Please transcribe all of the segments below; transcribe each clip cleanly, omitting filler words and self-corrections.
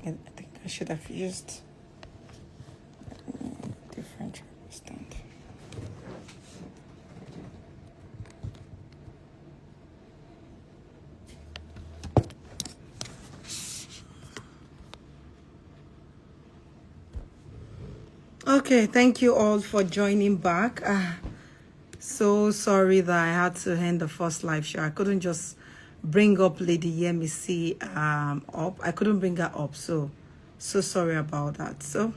I think I should have used different tripod stand. Okay, thank you all for joining back. So sorry that I had to end the first live show. I couldn't just bring up Lady Yemisi up. I couldn't bring her up, so sorry about that. So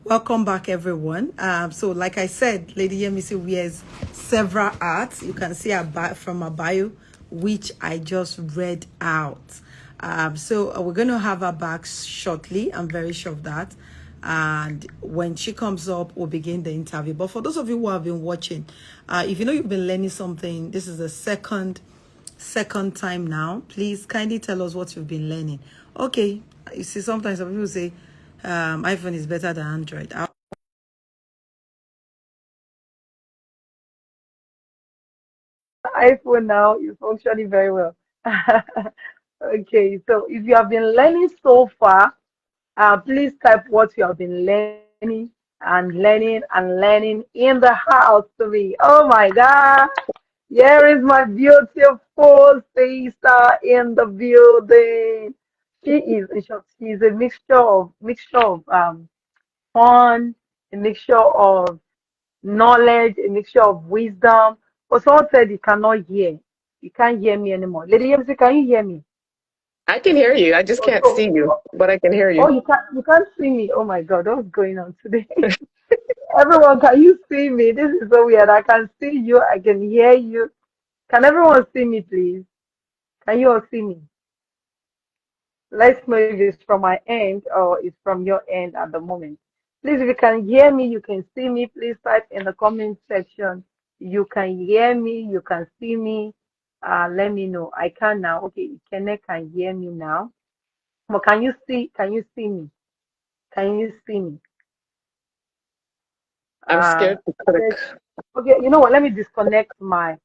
welcome back, everyone. So like I said, Lady Yemisi wears several hats. You can see from her bio, which I just read out. So we're going to have her back shortly. I'm very sure of that. And when she comes up, we'll begin the interview. But for those of you who have been watching, if you know you've been learning something, this is the second time now. Please kindly tell us what you've been learning. Okay, you see, sometimes some people say iPhone is better than Android. iPhone now is functioning very well. Okay, so if you have been learning so far, please type what you have been learning in the house to me. Oh my God. Here is my beautiful sister in the building. She is in short, she's a mixture of fun, a mixture of knowledge, a mixture of wisdom. But someone said you cannot hear. You can't hear me anymore. Lady Yemisi, can you hear me? I can hear you. I just Oh, can't see you, but I can hear you. you can't see me. Oh my God, what's going on today? Everyone, can you see me? This is so weird. I can see you, I can hear you. Can everyone see me, please? Can you all see me? Let's know if it's from my end or it's from your end at the moment. Please, if you can hear me, you can see me, please type in the comment section. You can hear me, you can see me. Let me know. I can now. Okay, Kenneth can hear me now. But can you see me? Can you see me? I'm Uh, scared to click. said- okay, you know what? Let me disconnect my.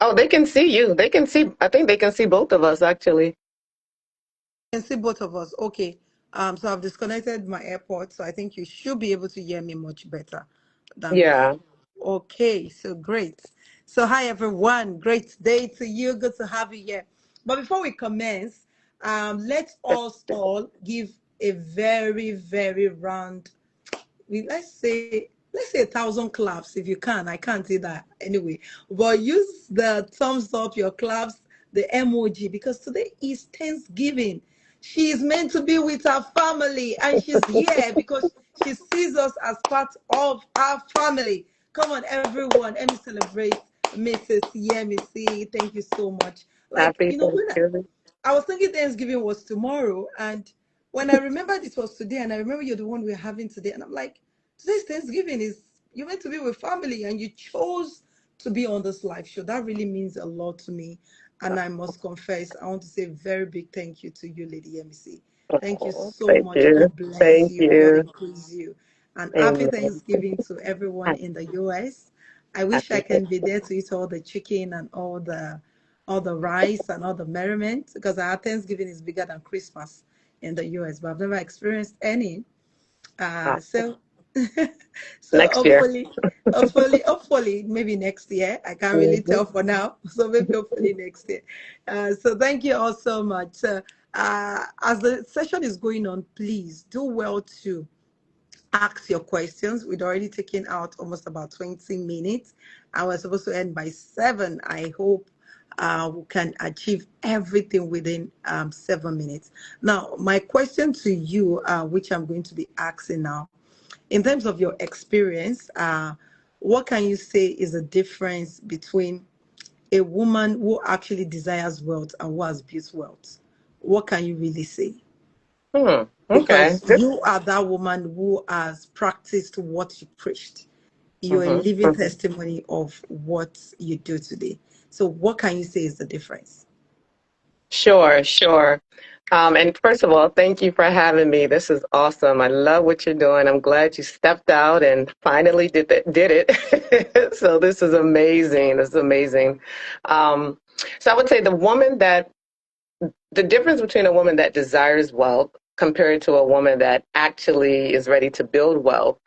Oh, they can see you. They can see, I think they can see both of us actually. Can see both of us. Okay. So I've disconnected my AirPods, so I think you should be able to hear me much better than Yeah. before. Okay, so great. So hi everyone, great day to you. Good to have you here. But before we commence, let's all give a very, very round let's say 1,000 claps if you can. I can't say that anyway, but use the thumbs up, your claps, the emoji, because today is Thanksgiving. She is meant to be with her family, and she's here because she sees us as part of our family. Come on, everyone, let me celebrate Mrs. Yemisi. Thank you so much. Like, Happy when Thanksgiving. I was thinking Thanksgiving was tomorrow, and when I remembered it was today, and I remember you're the one we're having today, and I'm like, today's Thanksgiving is you meant to be with family, and you chose to be on this live show. That really means a lot to me, and I must confess, I want to say a very big thank you to you, Lady MC. Thank you Oh, so thank much. you. God bless Thank you. God you. increase you, and happy Amen. Thanksgiving to everyone in the US. I wish I Happy can be there to eat all the chicken and all the rice and all the merriment, because our Thanksgiving is bigger than Christmas in the US, but I've never experienced any. Thanksgiving. So so Next year. hopefully maybe next year. I can't really Hmm. tell for now. So maybe hopefully next year. So thank you all so much. As the session is going on, please do well to ask your questions. We'd already taken out almost about 20 minutes. I was supposed to end by 7. I hope we can achieve everything within 7 minutes. Now, my question to you, which I'm going to be asking now, in terms of your experience, what can you say is the difference between a woman who actually desires wealth and who has built wealth? What can you really say? Okay. Because you are that woman who has practiced what you preached. You're a Mm-hmm. living testimony of what you do today. So, what can you say is the difference? Sure, sure. And first of all, thank you for having me. This is awesome. I love what you're doing. I'm glad you stepped out and finally did it. So this is amazing. This is amazing. So I would say the woman that the difference between a woman that desires wealth compared to a woman that actually is ready to build wealth,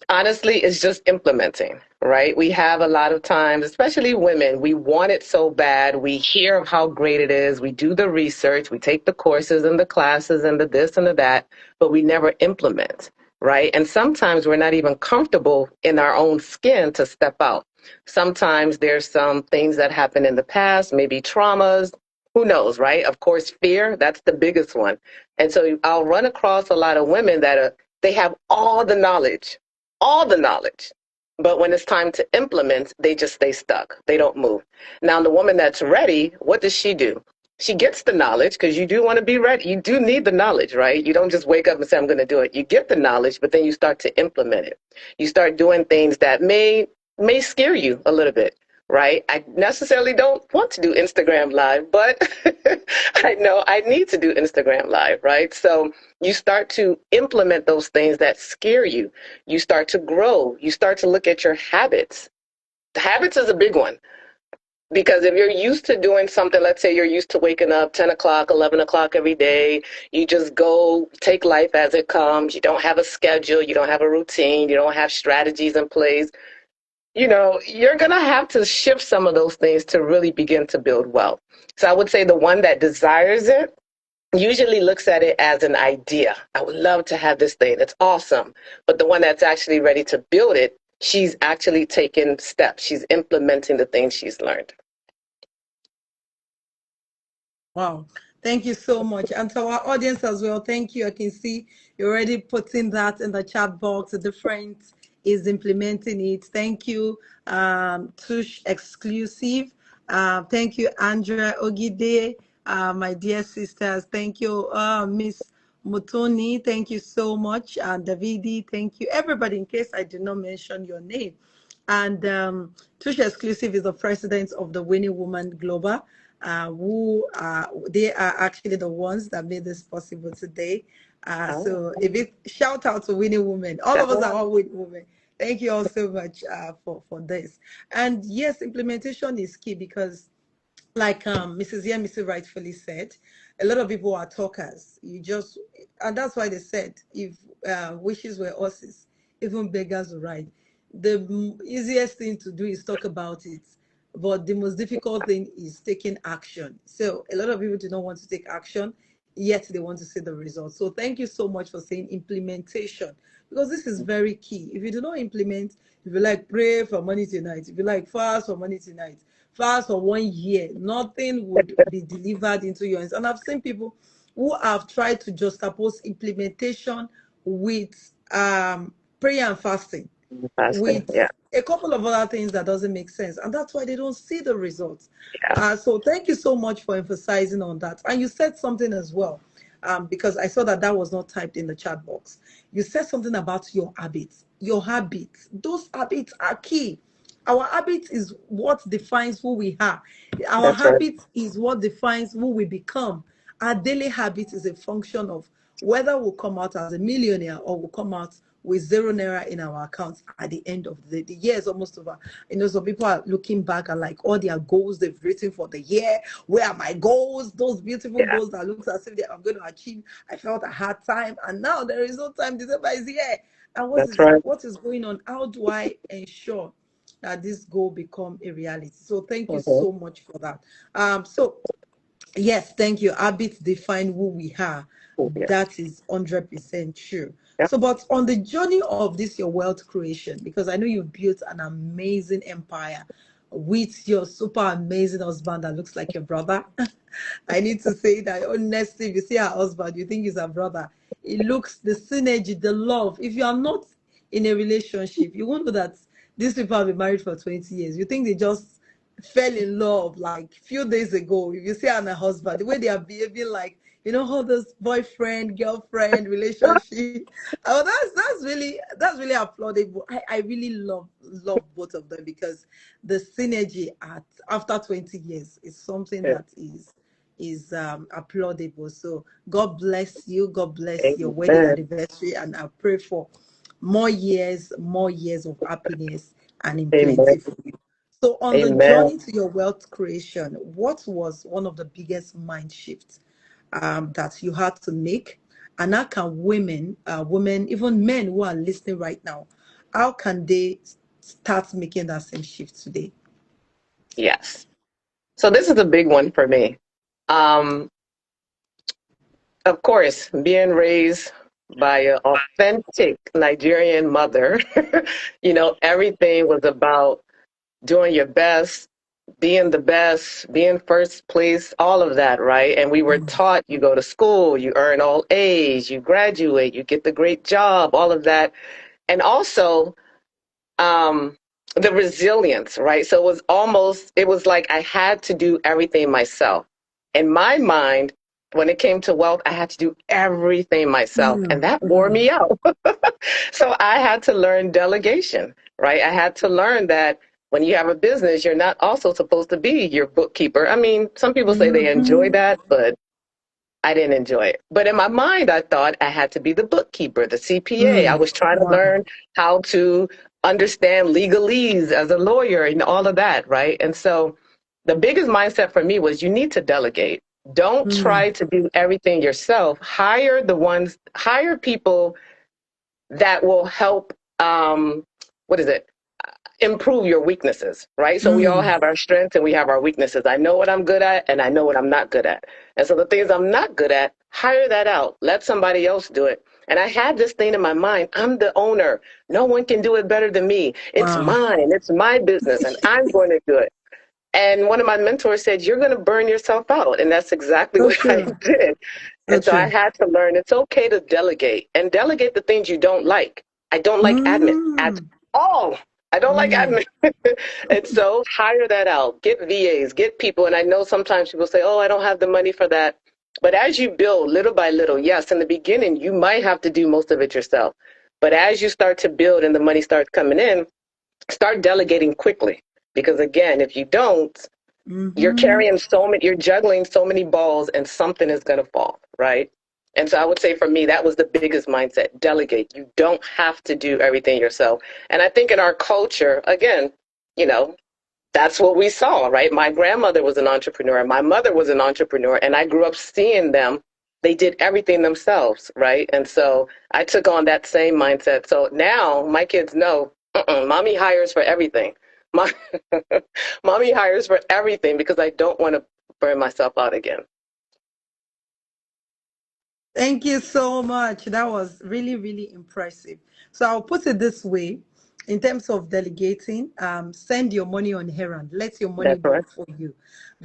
honestly, it's just implementing, right? We have a lot of times, especially women, we want it so bad. We hear of how great it is. We do the research, we take the courses and the classes and the this and the that, but we never implement, right? And sometimes we're not even comfortable in our own skin to step out. Sometimes there's some things that happen in the past, maybe traumas. Who knows, right? Of course, fear, that's the biggest one. And so I'll run across a lot of women that they have all the knowledge. But when it's time to implement, they just stay stuck. They don't move. Now, the woman that's ready, what does she do? She gets the knowledge because you do want to be ready. You do need the knowledge, right? You don't just wake up and say, I'm going to do it. You get the knowledge, but then you start to implement it. You start doing things that may scare you a little bit, right? I necessarily don't want to do Instagram Live, but I know I need to do Instagram Live, right? So you start to implement those things that scare you. You start to grow. You start to look at your habits. Habits is a big one because if you're used to doing something, let's say you're used to waking up 10 o'clock, 11 o'clock every day, you just go take life as it comes. You don't have a schedule. You don't have a routine. You don't have strategies in place. You're going to have to shift some of those things to really begin to build wealth. So I would say the one that desires it usually looks at it as an idea. I would love to have this thing. It's awesome. But the one that's actually ready to build it, she's actually taking steps. She's implementing the things she's learned. Wow. Thank you so much. And to our audience as well, thank you. I can see you're already putting that in the chat box. The different is implementing it. Thank you, Tush Exclusive. Thank you, Andrea Ogide, my dear sisters. Thank you, Miss Mutoni. Thank you so much. And Davidi, thank you. Everybody, in case I did not mention your name. And Tush Exclusive is the president of the Winning Woman Global, who they are actually the ones that made this possible today. So a big shout out to Winning Women. All of us are all Winning Women. Thank you all so much for this. And yes, implementation is key because like Mrs. Yemisi rightfully said, a lot of people are talkers. And that's why they said, if wishes were horses, even beggars would ride. The easiest thing to do is talk about it, but the most difficult thing is taking action. So a lot of people do not want to take action, yet they want to see the results. So thank you so much for saying implementation, because this is very key. If you do not implement, if you like pray for money tonight, if you like fast for money tonight, fast for 1 year, nothing would be delivered into your hands. And I've seen people who have tried to juxtapose implementation with prayer and fasting, Fasting. with Yeah. a couple of other things that doesn't make sense, and that's why they don't see the results. Yeah. So thank you so much for emphasizing on that. And you said something as well, because I saw that that was not typed in the chat box. You said something about your habits. Your habits, those habits are key. Our habit is what defines who we are. Our That's right. habit is what defines who we become. Our daily habit is a function of whether we'll come out as a millionaire or we'll come out with 0 naira in our accounts at the end of the day. The year is almost over. Some people are looking back at like all their goals they've written for the year. Where are my goals? Those beautiful Yeah. goals that looks as if I'm going to achieve. I felt I had time, and now there is no time. December is here. And That's right. what is going on? How do I ensure that this goal become a reality? So thank you Mm-hmm. so much for that. So yes, thank you. Habits define who we are. Yeah. That is 100% true. Yeah. So, but on the journey of this, your wealth creation, because I know you've built an amazing empire with your super amazing husband that looks like your brother. I need to say that honestly, if you see her husband, you think he's a brother. It looks the synergy, the love. If you are not in a relationship, you won't know that these people have been married for 20 years. You think they just fell in love like few days ago. If you see her and her husband, the way they are behaving, like all those boyfriend girlfriend relationship. Oh, that's really applaudable. I really love both of them, because the synergy at after 20 years is something Yeah. that is applaudable. So God bless you. God bless your wedding Amen. anniversary, and I pray for more years of happiness and in plenty Amen. for you. So on the Amen. journey to your wealth creation, what was one of the biggest mind shifts that you had to make? And how can women, even men who are listening right now, how can they start making that same shift today? Yes. So this is a big one for me. Um, of course, being raised by an authentic Nigerian mother, everything was about doing your best, being the best, being first place, all of that, right? And we were Mm, taught you go to school, you earn all A's, you graduate, you get the great job, all of that. And also, um, the resilience, right? So it was like I had to do everything myself. In my mind, when it came to wealth, I had to do everything myself, and mm, that wore mm, me out. So I had to learn delegation, right? I had to learn that when you have a business, you're not also supposed to be your bookkeeper. I mean, some people say they enjoy mhm, that, but I didn't enjoy it. But in my mind, I thought I had to be the bookkeeper, the CPA. I mm. was trying to Wow. learn how to understand legalese as a lawyer and all of that, right? And so the biggest mindset for me was you need to delegate. Don't Mm, try to do everything yourself. Hire people that will help, what is it? Improve your weaknesses, right? So we all mm, have our strengths and we have our weaknesses. I know what I'm good at and I know what I'm not good at. And so the things I'm not good at, hire that out. Let somebody else do it. And I had this thing in my mind, I'm the owner. No one can do it better than me. It's wow. mine. It's my business and I'm going to do it. And one of my mentors said, you're going to burn yourself out. And that's exactly So what I true. did. So And so I true. had to learn it's okay to delegate and delegate the things you don't like. I don't like admin at Mm, all. I don't like mm, admin. And so hire that out. Get VAs, get people. And I know sometimes people say, oh, I don't have the money for that. But as you build little by little, yes, in the beginning, you might have to do most of it yourself. But as you start to build and the money starts coming in, start delegating quickly. Because again, if you don't, mhm. you're juggling so many balls and something is going to fall, right? And so I would say for me, that was the biggest mindset: delegate. You don't have to do everything yourself. And I think in our culture, again, you know, that's what we saw, right? My grandmother was an entrepreneur. My mother was an entrepreneur. And I grew up seeing them. They did everything themselves, right? And so I took on that same mindset. So now my kids know, mommy hires for everything. My, mommy hires for everything because I don't want to burn myself out again. Thank you so much. That was really, really impressive. So I'll put it this way, in terms of delegating, send your money on errand. Let your money That's right. work for you.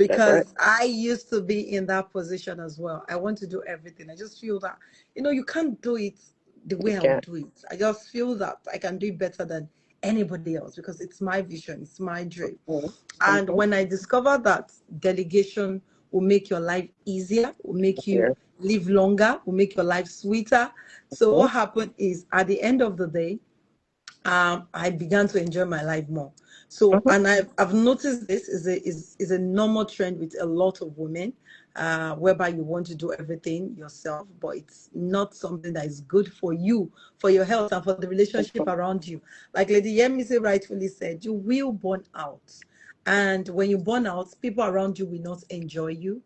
That's right. Because I used to be in that position as well. I want to do everything. I just feel that, you can't do it the You way I would can. do it. I just feel that I can do it better than anybody else because it's my vision, it's my dream. Mm-hmm. And Mm-hmm. when I discovered that delegation will make your life easier, will make you Yeah. live longer, will make your life sweeter. So Mm-hmm. what happened is at the end of the day, I began to enjoy my life more. So, Mm-hmm. and I've noticed this is a normal trend with a lot of women, whereby you want to do everything yourself, but it's not something that is good for you, for your health, and for the relationship around you. Like Lady Yemise rightfully said, you will burn out. And when you burn out, people around you will not enjoy you.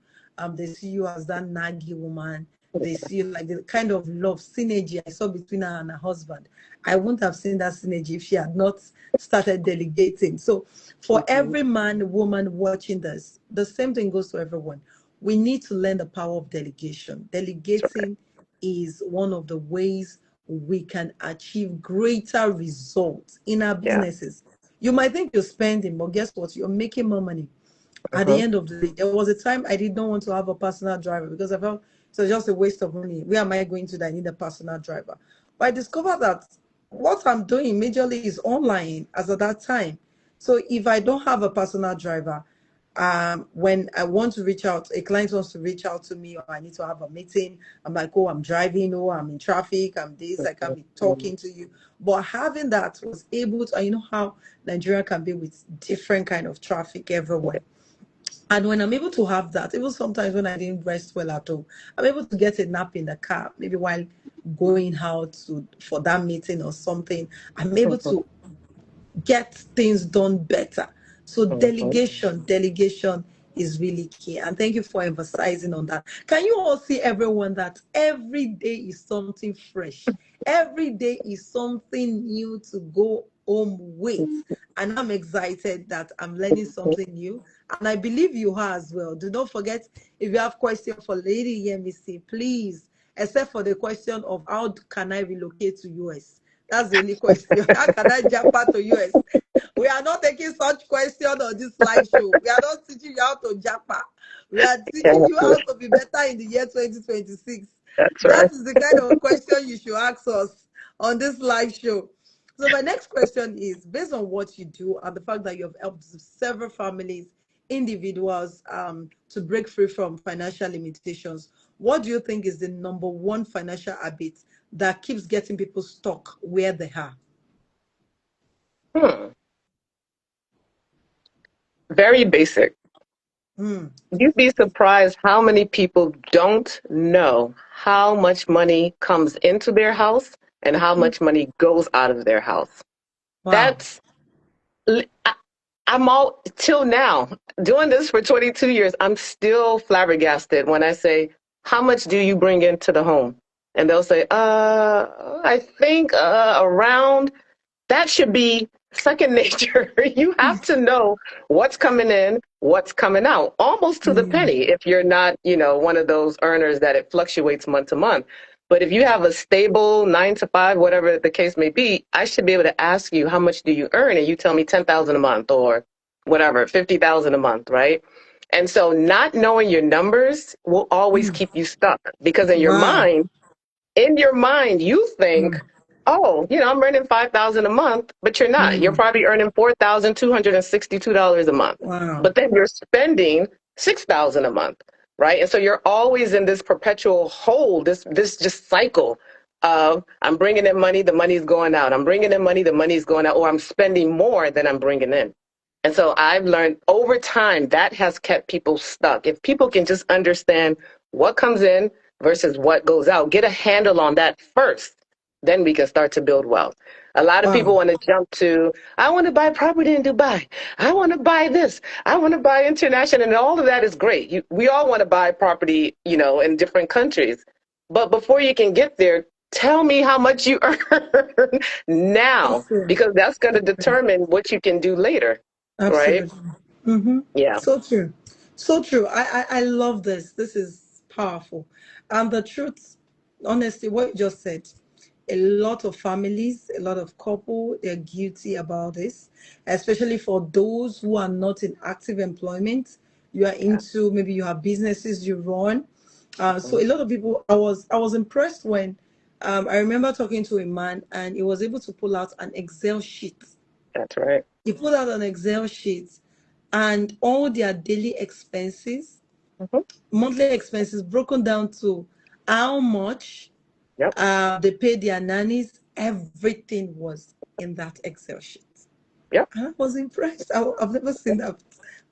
They see you as that naggy woman. They see you like the kind of love synergy I saw between her and her husband. I wouldn't have seen that synergy if she had not started delegating. So, for Mm-hmm. every man, woman watching this, the same thing goes to everyone. We need to learn the power of delegation. That's right. Delegating is one of the ways we can achieve greater results in our Yeah. businesses. You might think you're spending, but guess what? You're making more money at the Mm-hmm. end of the day. There was a time I did not want to have a personal driver because I felt it was just a waste of money. Where am I going to that I need a personal driver? But I discovered that what I'm doing majorly is online as at that time. So if I don't have a personal driver, when I want to reach out, a client wants to reach out to me, or I need to have a meeting, I'm like, oh, I'm driving, oh, I'm in traffic, I'm this, I can't be Mm-hmm. talking to you. But having that was able to, and you know how Nigeria can be with different kind of traffic everywhere. And when I'm able to have that, even sometimes when I didn't rest well at all, I'm able to get a nap in the car, maybe while going out to for that meeting or something. I'm able to get things done better. So Mhm. delegation is really key. And thank you for emphasizing on that. Can you all see everyone that every day is something fresh? Every day is something new to go home with. And I'm excited that I'm learning something new. And I believe you are as well. Do not forget, if you have question for Lady Yemisi, please, except for the question of how can I relocate to US? That's the only question. How can I jump out to US? We are not taking such question on this live show. We are not teaching you how to japa. We are teaching Yeah, you how to be better in the year 2026. that's That right. is the kind of question you should ask us on this live show. So my next question is, based on what you do and the fact that you have helped several families, individuals, to break free from financial limitations, what do you think is the number one financial habit that keeps getting people stuck where they are? Hmm. Very basic. Hmm. You'd be surprised how many people don't know how much money comes into their house and how much money goes out of their house. Wow. That's I, I'm all till now doing this for 22 years. I'm still flabbergasted when I say, "How much do you bring into the home?" And they'll say, I think around." That should be second nature. You have to know what's coming in, what's coming out, almost to the Hmm. penny if you're not, one of those earners that it fluctuates month to month. But if you have a stable 9 to 5, whatever the case may be, I should be able to ask you how much do you earn, and you tell me 10,000 a month or whatever, 50,000 a month, right? And so not knowing your numbers will always Hmm. keep you stuck because Wow. in your mind, you Hmm. think, oh, I'm earning 5,000 a month, but you're not. You're Hmm. probably earning $4,262 a month, Wow. but then you're spending 6,000 a month, right? And so you're always in this perpetual hole, this just cycle of I'm bringing in money, the money's going out. I'm bringing in money, the money's going out, or I'm spending more than I'm bringing in. And so I've learned over time that has kept people stuck. If people can just understand what comes in versus what goes out, get a handle on that first, then we can start to build wealth. A lot of people Wow. want to jump to, I want to buy property in Dubai. I want to buy this. I want to buy international. And all of that is great. We all want to buy property, in different countries. But before you can get there, tell me how much you earn So now, true. because that's going to determine what you can do later, right? Absolutely. Mm-hmm. Yeah, So true. So true. I love this. This is powerful. And the truth, honestly, what you just said, a lot of families, a lot of couple, they're guilty about this, especially for those who are not in active employment. You are yeah. into, maybe you have businesses you run. So Mhm. a lot of people, I was impressed when I remember talking to a man and he was able to pull out an Excel sheet. That's right. He put out an Excel sheet and all their daily expenses, Hmm. monthly expenses broken down to how much Yep. they paid their nannies. Everything was in that Excel sheet. Yep. And I was impressed. I've never seen that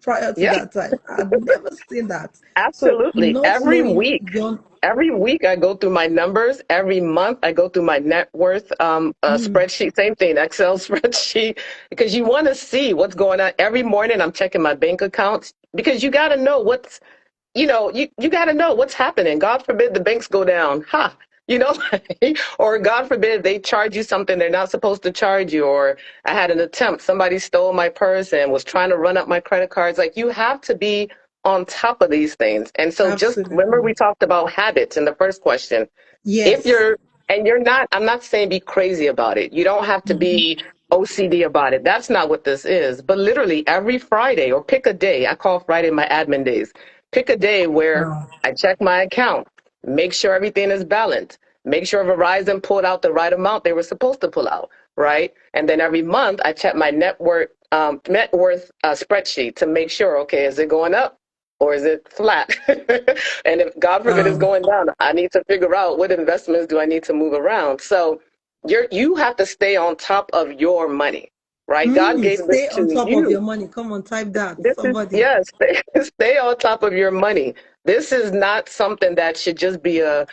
prior to Yeah. that time. I've never seen that. So Absolutely. not knowing your Every week I go through my numbers. Every month I go through my net worth mm, spreadsheet. Same thing, Excel spreadsheet, because you want to see what's going on. Every morning I'm checking my bank accounts because you got to know you got to know what's happening. God forbid the banks go down. Ha. You know, or God forbid they charge you something they're not supposed to charge you. Or I had an attempt, somebody stole my purse and was trying to run up my credit cards. Like you have to be on top of these things. And so just remember absolutely. we talked about habits in the first question. If Yes. you're, and you're not, I'm not saying be crazy about it. You don't have to Mhm. be OCD about it. That's not what this is. But literally every Friday, or pick a day, I call Friday my admin days. Pick a day where Wow. I check my account, make sure everything is balanced, make sure Verizon pulled out the right amount they were supposed to pull out, right? And then every month I check my net worth spreadsheet to make sure, okay, is it going up? Or is it flat? And if God forbid it's Wow. going down, I need to figure out what investments do I need to move around. So you have to stay on top of your money, right? God gave this Stay on to top of your you. money. Come on, type that. This is Somebody. yes, stay on top of your money. This is not something that should just be "Oh,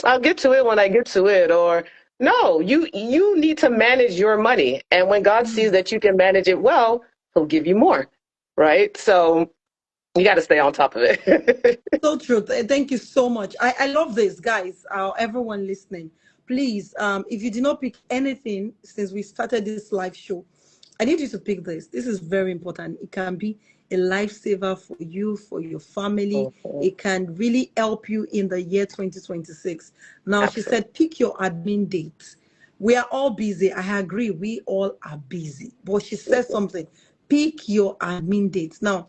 I'll get to it when I get to it," or no, you need to manage your money. And when God sees Mm, that you can manage it well, he'll give you more, right? So you got to stay on top of it. So true. Thank you so much. I love this, guys. Everyone listening, please, if you did not pick anything since we started this live show, I need you to pick this. This is very important. It can be a lifesaver for you, for your family. Mhm. It can really help you in the year 2026. Now, she Absolutely. said, pick your admin date. We are all busy. I agree. We all are busy. But she says something. Pick your admin date. Now,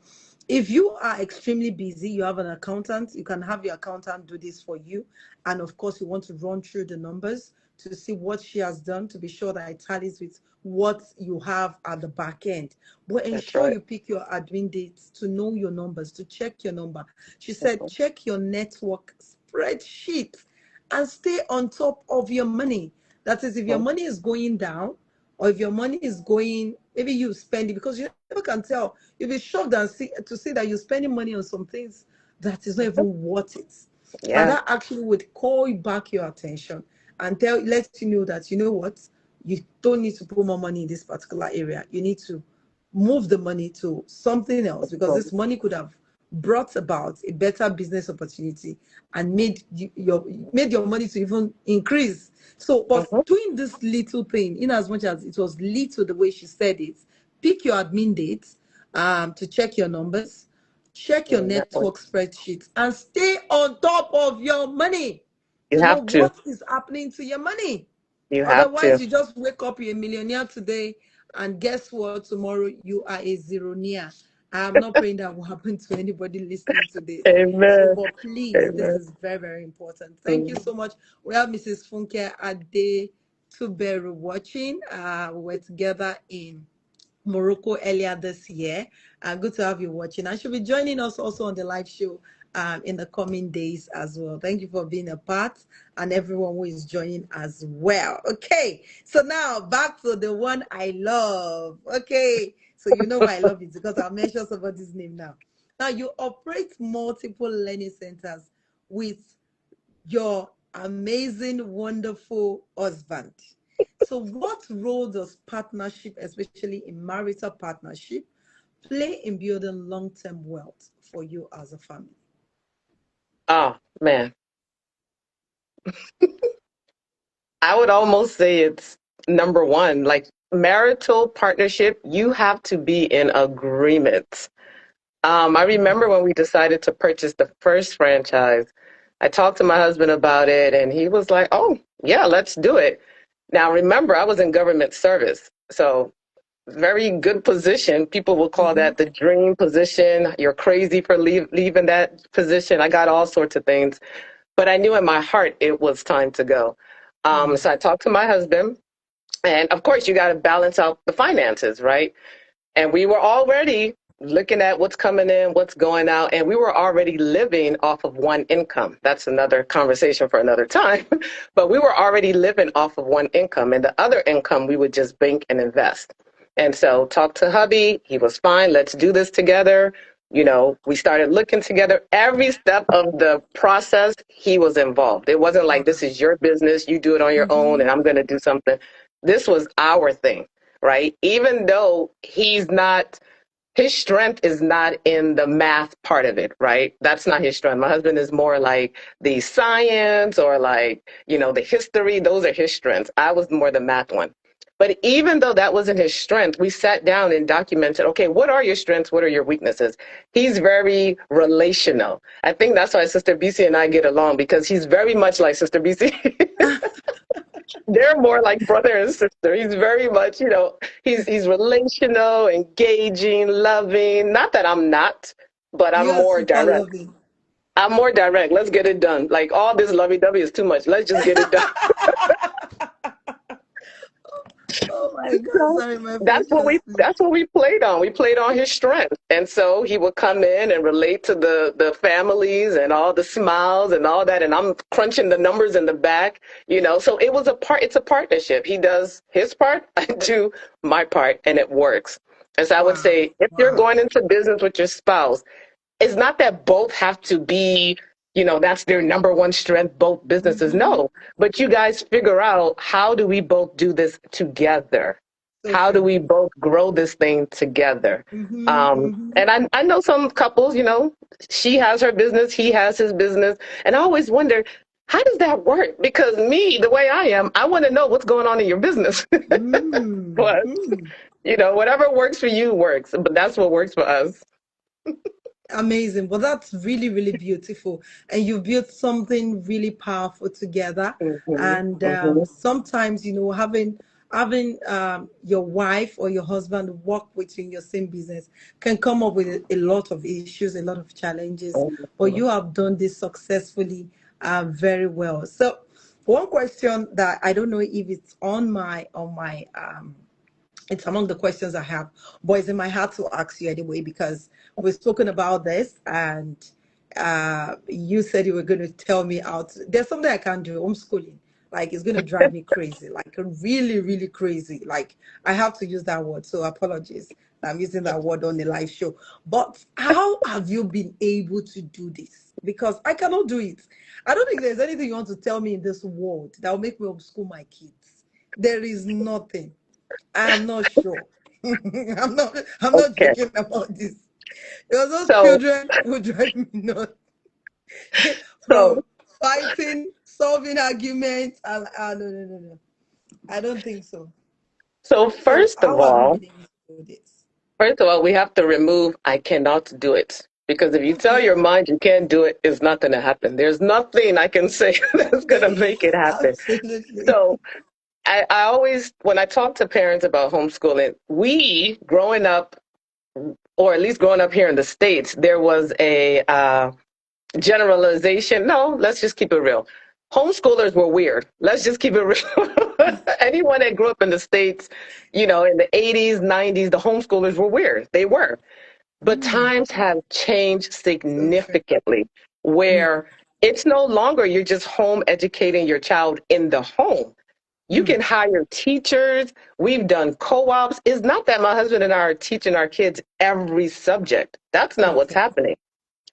if you are extremely busy, you have an accountant, you can have your accountant do this for you. And of course, you want to run through the numbers to see what she has done to be sure that it tallies with what you have at the back end. But That's ensure right. you pick your admin dates to know your numbers, to check your number. She said, Mhm. check your network spreadsheet and stay on top of your money. That is, if your Mhm. money is going down, or if your money is going, maybe you spend it because you never can tell. You'll be shocked to see that you're spending money on some things that is not even worth it. And Yeah. that actually would call back your attention and let you know that, you know what, you don't need to put more money in this particular area. You need to move the money to something else because this money could have brought about a better business opportunity and made your money to even increase. So, but Mhm. doing this little thing, in as much as it was little the way she said it, pick your admin dates to check your numbers, check your Your network. network spreadsheets, and stay on top of your money You to know have to. what is happening to your money. You have Otherwise, to. you just wake up, you're a millionaire today, and guess what? Tomorrow you are a zeronaire. I'm not praying that will happen to anybody listening to this. So, Amen. but please, this Amen. is very, very important. Thank you Mm. so much. We have Mrs. Funke Ade Tuberu watching. We were together in Morocco earlier this year. Good to have you watching. I should be joining us also on the live show in the coming days as well. Thank you for being a part and everyone who is joining as well. Okay, so now back to the one I love. Okay, so you know why I love it because I'll mention somebody's name now. Now, you operate multiple learning centers with your amazing, wonderful husband. So, what role does partnership, especially in marital partnership, play in building long term wealth for you as a family? Oh, man. I would almost say it's number one. Like marital partnership, you have to be in agreement. I remember when we decided to purchase the first franchise, I talked to my husband about it and he was like, oh, yeah, let's do it. Now, remember, I was in government service. So, very good position. People will call Mm-hmm. that the dream position. You're crazy for leaving that position. I got all sorts of things. But I knew in my heart it was time to go. So I talked to my husband. And of course, you got to balance out the finances, right? And we were already looking at what's coming in, what's going out, and we were already living off of one income. That's another conversation for another time. But we were already living off of one income, and the other income we would just bank and invest. And so, talk to hubby. He was fine. Let's do this together. You know, we started looking together. Every step of the process, he was involved. It wasn't like this Wow. is your business, you do it on your own, Mm-hmm. and I'm going to do something. This was our thing, right? Even though he's not, his strength is not in the math part of it, right? That's not his strength. My husband is more like the science or like, the history. Those are his strengths. I was more the math one. But even though that wasn't his strength, we sat down and documented, okay, what are your strengths? What are your weaknesses? He's very relational. I think that's why Sister BC and I get along because he's very much like Sister BC. They're more like brother and sister. He's very much, he's relational, engaging, loving. Not that I'm not, but I'm You are more super direct. loving. I'm more direct. Let's get it done. Like all this lovey-dovey is too much. Let's just get it done. Oh my God, So sorry, my that's what we precious. that's what we played on. We played on his strength. And so he would come in and relate to the families and all the smiles and all that. And I'm crunching the numbers in the back. So it's a partnership. He does his part, I do my part, and it works. And so I would Wow, say if you're wow. going into business with your spouse, it's not that both have to be, that's their number one strength, both businesses. Mm-hmm. No, but you guys figure out how do we both do this together? So How do true. we both grow this thing together? Mm-hmm, mm-hmm, And I know some couples, she has her business, he has his business. And I always wonder, how does that work? Because me, the way I am, I want to know what's going on in your business. But, mm-hmm. whatever works for you works, but that's what works for us. Amazing. Well, that's really, really beautiful. And you built something really powerful together. Hmm. And Hmm. sometimes, having your wife or your husband work with you in your same business can come up with a lot of issues, a lot of challenges. But you have done this successfully, very well. So, one question that I don't know if it's on my it's among the questions I have, but it's in my heart to ask you anyway because we've spoken about this and you said you were going to tell me out. There's something I can't do, homeschooling. Like it's going to drive me crazy, like really, really crazy. Like I have to use that word, so apologies. I'm using that word on the live show. But how have you been able to do this? Because I cannot do it. I don't think there's anything you want to tell me in this world that will make me homeschool my kids. There is nothing. I am not sure. I'm not Okay. joking about this. Because those So, children will drive me nuts so, from fighting, solving arguments, and no, no, no, no. I don't think so. so So first of how have you all, been able to do this? First of all, we have to remove I cannot do it. Because if you tell Okay. your mind you can't do it, it's not going to happen. There's nothing I can say that's going to make it happen. Absolutely. So I always, when I talk to parents about homeschooling, we growing up, or at least growing up here in the States, there was a generalization. No, let's just keep it real. Homeschoolers were weird. Let's just keep it real. Anyone that grew up in the States, in the 80s, 90s, the homeschoolers were weird. They were. But Mm, times have changed so true. significantly Mm, where it's no longer you're just home educating your child in the home. You mm. can hire teachers. We've done co ops. It's not that my husband and I are teaching our kids every subject. That's not what's Okay. happening.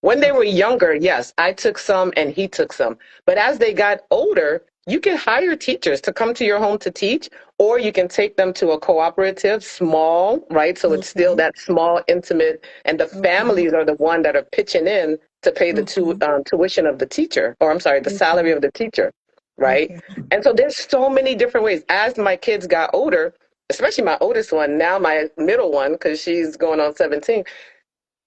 When they were Okay. younger, yes, I took some and he took some. But as they got older, you can hire teachers to come to your home to teach, or you can take them to a cooperative, small, right? So it's still Okay. that small, intimate, and the Okay. families are the one that are pitching in to pay the Okay. tuition of the teacher, or I'm sorry, the salary Okay. of the teacher, right? Okay. And so there's so many different ways. As my kids got older, especially my oldest one, now my middle one, because she's going on 17,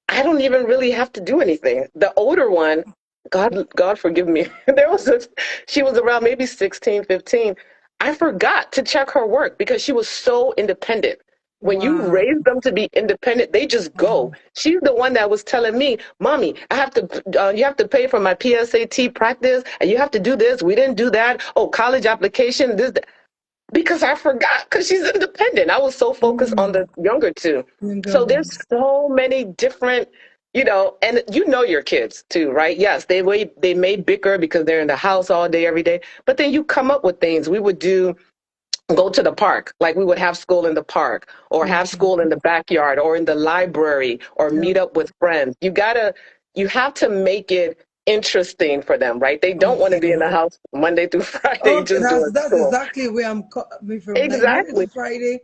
I don't even really have to do anything. The older one, God forgive me. She was around maybe 16, 15. I forgot to check her work because she was so independent. When you Wow. raise them to be independent, they just go. Wow. She's the one that was telling me, "Mommy, you have to pay for my PSAT practice, and you have to do this. We didn't do that. Oh, college application, this, that." Because I forgot because she's independent. I was so focused on Mm. the younger two. Younger So there's ones. so many different, and your kids too, right? Yes, they may bicker because they're in the house all day, every day, but then you come up with things. We would go to the park, like we would have school in the park or have Okay. school in the backyard or in the library or meet Okay. up with friends. You have to make it interesting for them, right? They don't want to be in Okay. the house Monday through Friday Okay. just That's doing that's school. exactly where I'm coming from. Like Monday to Exactly. Friday.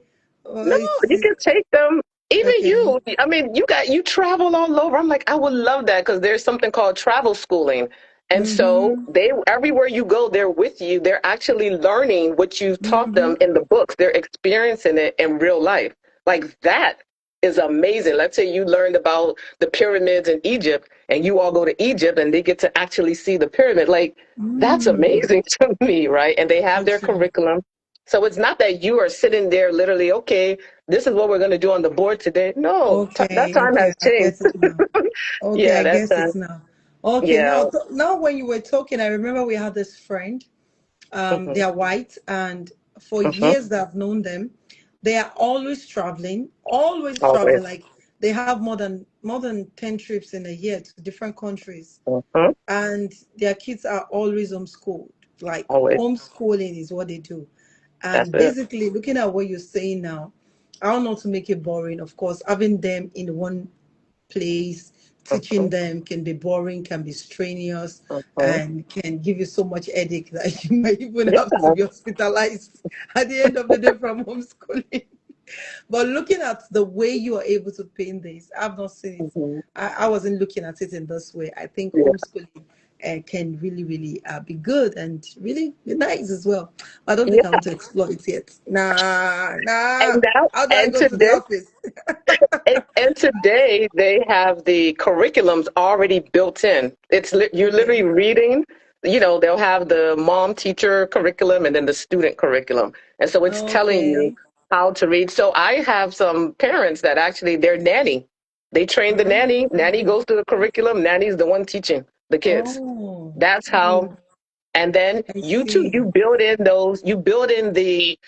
No, It's you can take them. Even okay. you, I mean, you travel all over. I'm like, I would love that because there's something called travel schooling. And so Mm-hmm. they everywhere you go, they're with you. They're actually learning what you've taught Mm-hmm. them in the books. They're experiencing it in real life. Like that is amazing. Let's say you learned about the pyramids in Egypt and you all go to Egypt and they get to actually see the pyramid. Like that's Mm. amazing to me, right? And they have So their true. curriculum. So it's not that you are sitting there literally, okay, this is what we're going to do on the board today. No, that Okay. time Okay. has I changed. get it now. Okay. Yeah, I that guess time. it's now. Okay. Yeah. Now when you were talking, I remember we had this friend. They Hmm. are white, and for Hmm. years that I've known them, they are always traveling. Always. Like they have more than 10 trips in a year to different countries, Hmm. and their kids are always homeschooled. Like Always. homeschooling is what they do. That's And it. basically, looking at what you're saying now, I don't know to make it boring. Of course, having them in one place, teaching Hmm. them can be boring, can be strenuous, Hmm. and can give you so much headache that you might even have to Yeah. be hospitalized at the end of the day from homeschooling. But looking at the way you are able to paint this, I've not seen it. Mhm. I wasn't looking at it in this way. I think Yeah. homeschooling can really, really be good and really be nice as well. I don't think I Yeah. want to explore it yet. Nah, And nah. now, How do I and go to the today, office? and today they have the curriculums already built in. You're Okay. literally reading. They'll have the mom teacher curriculum and then the student curriculum, and so it's telling you Okay. how to read. So I have some parents that actually they're nanny. They train the nanny. Nanny Oh. goes through the curriculum. Nanny's the one teaching the kids. Oh. That's how. Oh. And then I you too, see. you build in the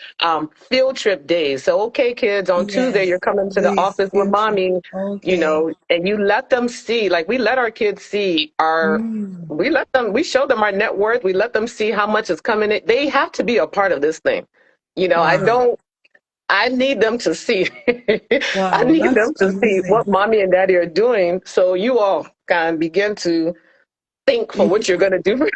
field trip days. So, okay, kids, on Tuesday, Yes. you're coming to the This office with field trip. mommy, Okay. and you let them see, like we let our kids see Mm. we show them our net worth. We let them see how much is coming in. They have to be a part of this thing. Wow. I need them to see, I Wow. need That's them to see what amazing. mommy and daddy are doing. So you all can begin to think for what you're going to do.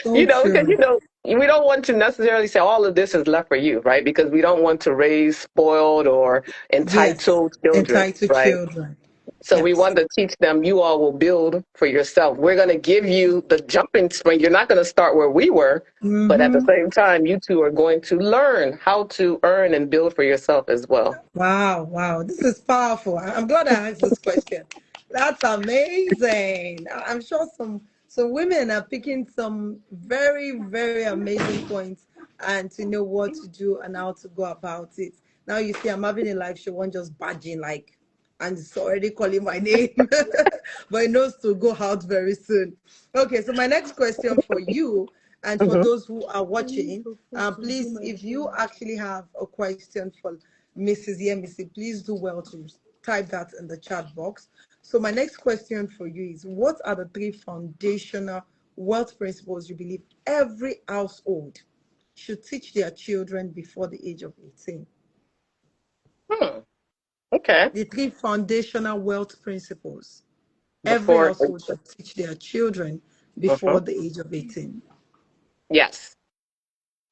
So Because true. we don't want to necessarily say all of this is left for you, right? Because we don't want to raise spoiled or Yes. entitled children, Entitled right? children. So we Yes. want to teach them you all will build for yourself. We're going to give you the jumping spring. You're not going to start where we were, but at the Mm-hmm. same time, you two are going to learn how to earn and build for yourself as well. Wow, wow. This is powerful. I'm glad I asked this question. That's amazing. I'm sure some women are picking some very, very amazing points and to know what to do and how to go about it. Now you see I'm having a live show, one just badging like and it's already calling my name. But it knows to go out very soon. Okay, so my next question for you and for Hmm. those who are watching, please, if you actually have a question for Mrs. Yemisi, please do well to type that in the chat box. So my next question for you is, what are the three foundational wealth principles you believe every household should teach their children before the age of 18? Hmm. Okay. The three foundational wealth principles every Before, household should teach their children before mhm. the age of 18. Yes.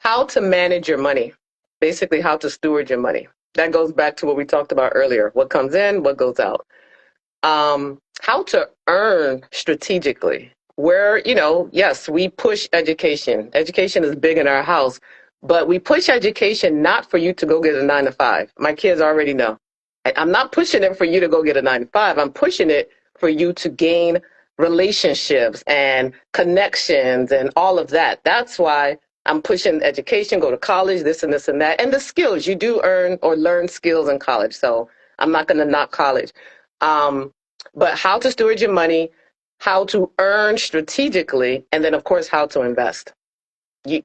How to manage your money, basically how to steward your money. That goes back to what we talked about earlier. What comes in, what goes out. How to earn strategically. Where, yes, we push education. Education is big in our house, but we push education not for you to go get a 9 to 5. My kids already know. I'm not pushing it for you to go get a 9 to 5. I'm pushing it for you to gain relationships and connections and all of that. That's why I'm pushing education, go to college, this and this and that. And the skills, you do earn or learn skills in college. So I'm not going to knock college. Um, but how to steward your money, how to earn strategically, and then, of course, how to invest. You,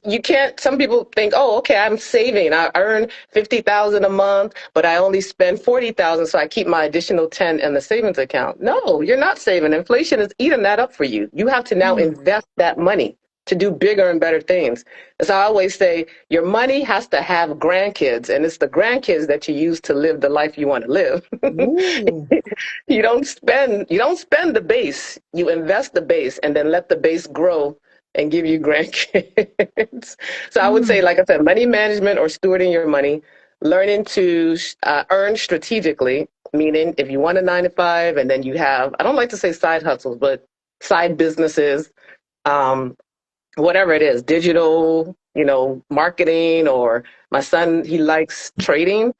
you can't. Some people think, oh, okay, I'm saving. I earn 50,000 a month, but I only spend 40,000, so I keep my additional 10 in the savings account. No, you're not saving. Inflation is eating that up for you. You have to now Mm, invest that money to do bigger and better things. As I always say, your money has to have grandkids, and it's the grandkids that you use to live the life you want to live. ooh, You don't spend the base. You invest the base and then let the base grow and give you grandkids. So I would say, mm, like I said, money management or stewarding your money, learning to earn strategically, meaning if you want a 9 to 5 and then you have, I don't like to say side hustles, but side businesses, um, whatever it is, digital, marketing, or my son, he likes trading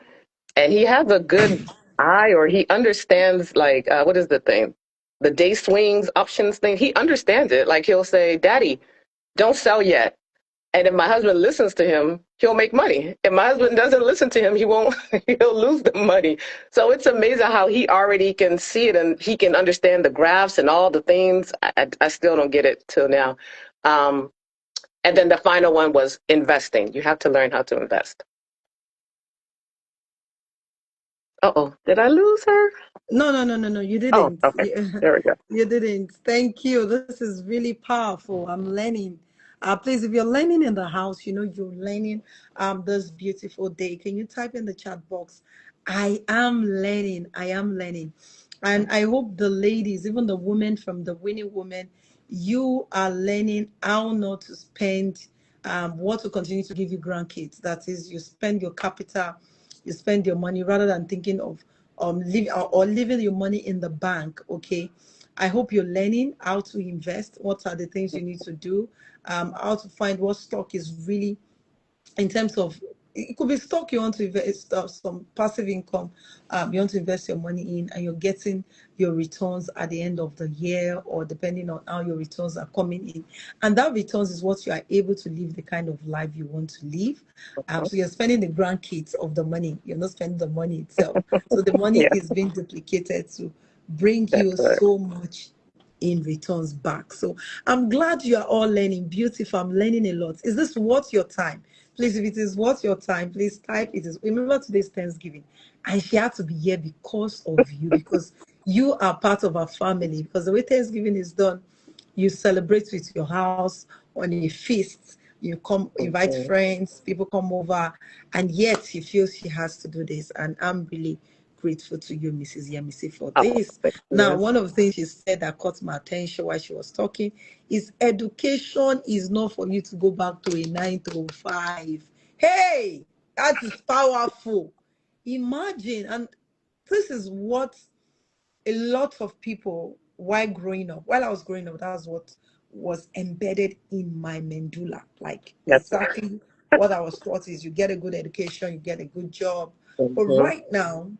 and he has a good eye, or he understands, like, what is the thing? The day swings options thing. He understands it. Like he'll say, Daddy, don't sell yet. And if my husband listens to him, he'll make money. If my husband doesn't listen to him, he won't, he'll lose the money. So it's amazing how he already can see it and he can understand the graphs and all the things. I still don't get it till now. Um, and then the final one was investing. You have to learn how to invest. Uh-oh, did I lose her? no, no, no, no, no, you Oh, didn't. okay. There we go. You didn't. Thank you. This is really powerful. I'm learning. Please, if you're learning in the house, you're learning this beautiful day. Can you type in the chat box? I am learning. I am learning. And I hope the ladies, even the women from the winning woman, you are learning how not to spend what will continue to give you grandkids. That is, you spend your capital, you spend your money rather than thinking of leaving your money in the bank. Okay. I hope you're learning how to invest. What are the things you need to do? How to find what stock is really, in terms of, it could be stock you want to invest, some passive income, you want to invest your money in, and you're getting your returns at the end of the year, or depending on how your returns are coming in, and that returns is what you are able to live the kind of life you want to live. So you're spending the grandkids of the money, you're not spending the money itself. So the money Yeah, is being duplicated to bring you that's right. so much in returns back. So I'm glad you are all learning. Beautiful. I'm learning a lot. Is this worth your time? Please, if it is worth your time, please type it is. Remember, today's Thanksgiving, and she had to be here because of you, because you are part of our family. Because the way Thanksgiving is done, you celebrate with your house on a feast. You come, invite Mhm. friends, people come over, and yet she feels she has to do this. And I'm really grateful to you, Mrs. Yemisi, for Oh, this. thank Now, you. one of the things she said that caught my attention while she was talking is education is not for you to go back to a 9 to 5. Hey, that is powerful. Imagine, and this is what a lot of people, while I was growing up, that's what was embedded in my medulla. Like That's exactly what I was taught is you get a good education, you get a good job. But mhm. right now,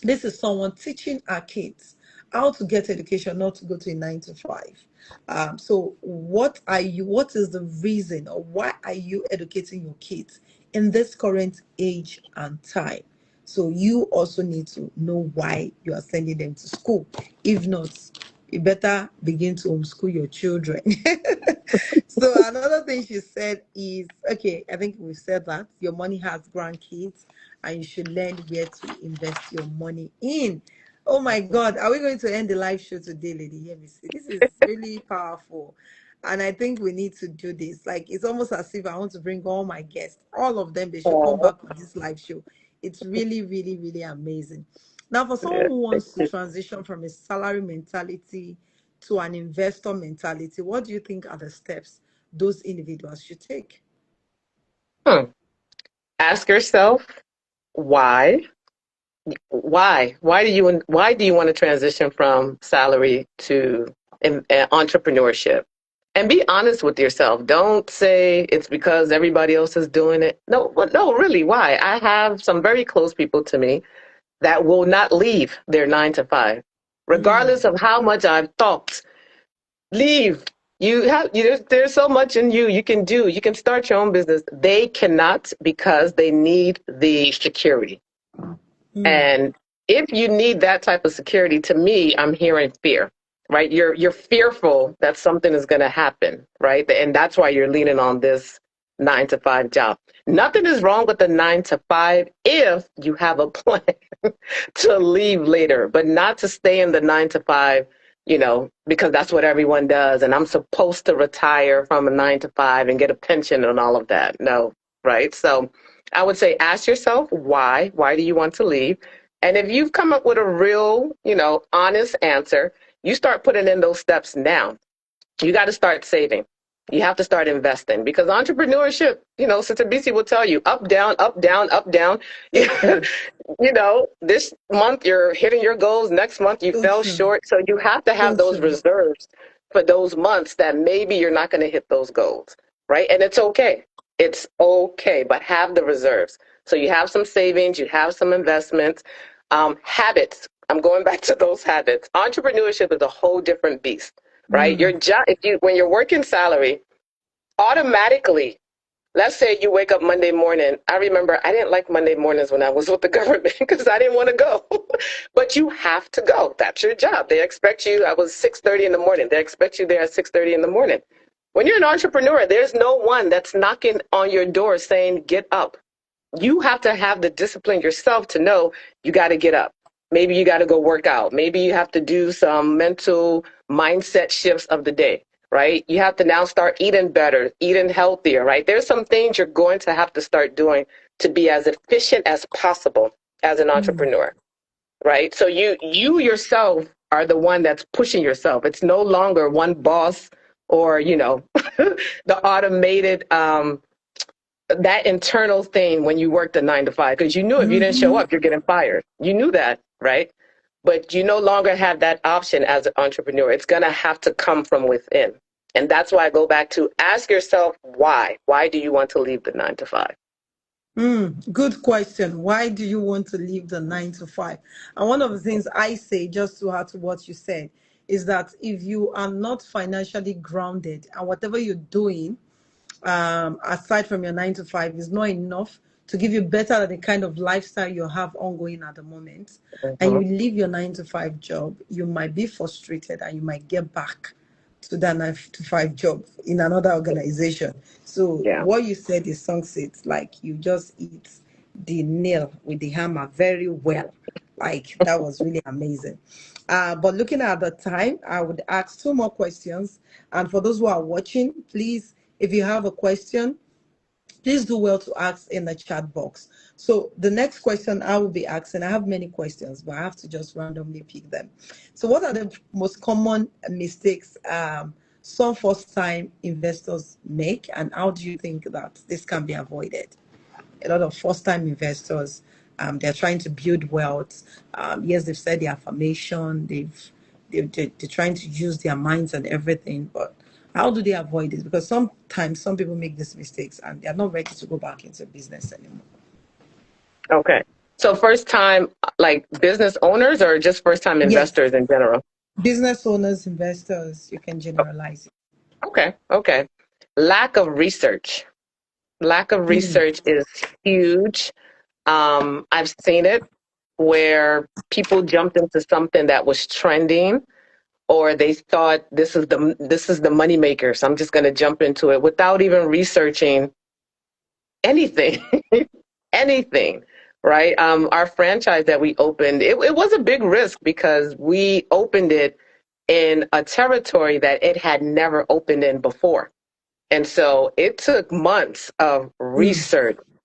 this is someone teaching our kids how to get education, not to go to a 9 to 5. So what is the reason, or why are you educating your kids in this current age and time? So you also need to know why you are sending them to school. If not, you better begin to homeschool your children. So another thing she said is, okay, I think we said that your money has grandkids and you should learn where to invest your money in. Oh my God, are we going to end the live show today, Lady? Hear me say, this is really powerful. And I think we need to do this. Like, it's almost as if I want to bring all my guests, all of them, they should come Oh, back on this live show. It's really, really, really amazing. Now, for someone yeah, who thank wants to you. transition from a salary mentality to an investor mentality, what do you think are the steps those individuals should take? Hmm. Ask yourself why. Why do you want to transition from salary to entrepreneurship? And be honest with yourself. Don't say it's because everybody else is doing it. No, but no, really, why? I have some very close people to me that will not leave their 9 to 5, regardless Mm, of how much I've talked. Leave. There's so much in you you can do. You can start your own business. They cannot because they need the security. mm, And if you need that type of security, to me, I'm hearing fear, right? You're fearful that something is going to happen, right? And that's why you're leaning on this 9 to 5 job. Nothing is wrong with the 9 to 5 if you have a plan to leave later, but not to stay in the 9 to 5, because that's what everyone does. And I'm supposed to retire from a 9 to 5 and get a pension and all of that. No, right? So I would say ask yourself why. Why do you want to leave? And if you've come up with a real, honest answer, you start putting in those steps now. You got to start saving. You have to start investing because entrepreneurship, Sister BC will tell you up, down, up, down, up, down. mm. This month you're hitting your goals. Next month you So fell true. short. So you have to have So those true. reserves for those months that maybe you're not going to hit those goals, right? And it's okay. It's okay, but have the reserves. So you have some savings, you have some investments, habits. I'm going back to those habits. Entrepreneurship is a whole different beast, right? Your Mm, job, when you're working salary, automatically, let's say you wake up Monday morning. I remember I didn't like Monday mornings when I was with the government because I didn't want to go. But you have to go. That's your job. They expect you. I was 6:30 in the morning. They expect you there at 6:30 in the morning. When you're an entrepreneur, there's no one that's knocking on your door saying, get up. You have to have the discipline yourself to know you got to get up. Maybe you got to go work out. Maybe you have to do some mental mindset shifts of the day, right? You have to now start eating better, eating healthier, right? There's some things you're going to have to start doing to be as efficient as possible as an mm, entrepreneur, right? So you yourself are the one that's pushing yourself. It's no longer one boss or, the automated, that internal thing when you worked a 9 to 5, because you knew if you didn't show Mm-hmm. up, you're getting fired. You knew that, right? But you no longer have that option as an entrepreneur. It's going to have to come from within. And that's why I go back to ask yourself why. Why do you want to leave the 9 to 5? Good question. Why do you want to leave the 9 to 5? And one of the things I say, just to add to what you said, is that if you are not financially grounded and whatever you're doing, aside from your 9 to 5, is not enough to give you better than the kind of lifestyle you have ongoing at the moment, and you Mm-hmm. leave your 9 to 5 job, you might be frustrated and you might get back to that 9 to 5 job in another organization. So Yeah. what you said is sunset, like you just hit the nail with the hammer very well. Like that was really amazing. But looking at the time, I would ask two more questions. And for those who are watching, please, if you have a question, please do well to ask in the chat box. So the next question I will be asking, I have many questions, but I have to just randomly pick them. So what are the most common mistakes some first-time investors make, and how do you think that this can be avoided? A lot of first-time investors, they're trying to build wealth. Yes, they've said the affirmation, they're trying to use their minds and everything, but how do they avoid it? Because sometimes some people make these mistakes and they're not ready to go back into business anymore. Okay. So first time, like business owners or just first time Yes, investors in general? business owners, investors, you can generalize it. Okay. Okay. Lack of research. Lack of Mm, research is huge. I've seen it where people jumped into something that was trending, or they thought this is the money maker, so I'm just going to jump into it without even researching anything. Anything, right? Our franchise that we opened, it was a big risk because we opened it in a territory that it had never opened in before. And so it took months of mm,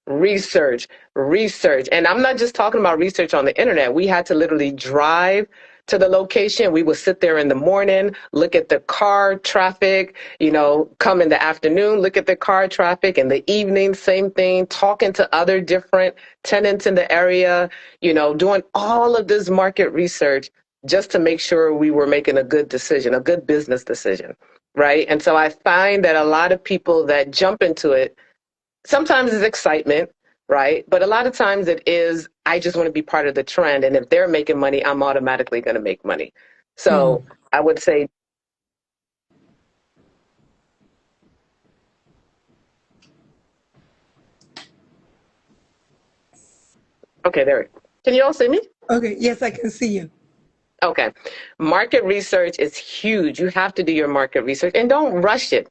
research, research. And I'm not just talking about research on the internet. We had to literally drive to the location. We would sit there in the morning, look at the car traffic, come in the afternoon, look at the car traffic, in the evening, same thing, talking to other different tenants in the area, doing all of this market research just to make sure we were making a good decision, a good business decision. Right. And so I find that a lot of people that jump into it, sometimes it's excitement, right? But a lot of times it is, I just want to be part of the trend. And if they're making money, I'm automatically going to make money. mm. So I would say, okay, there. Can you all see me? Okay, yes, I can see you. Okay. Market research is huge. You have to do your market research and don't rush it.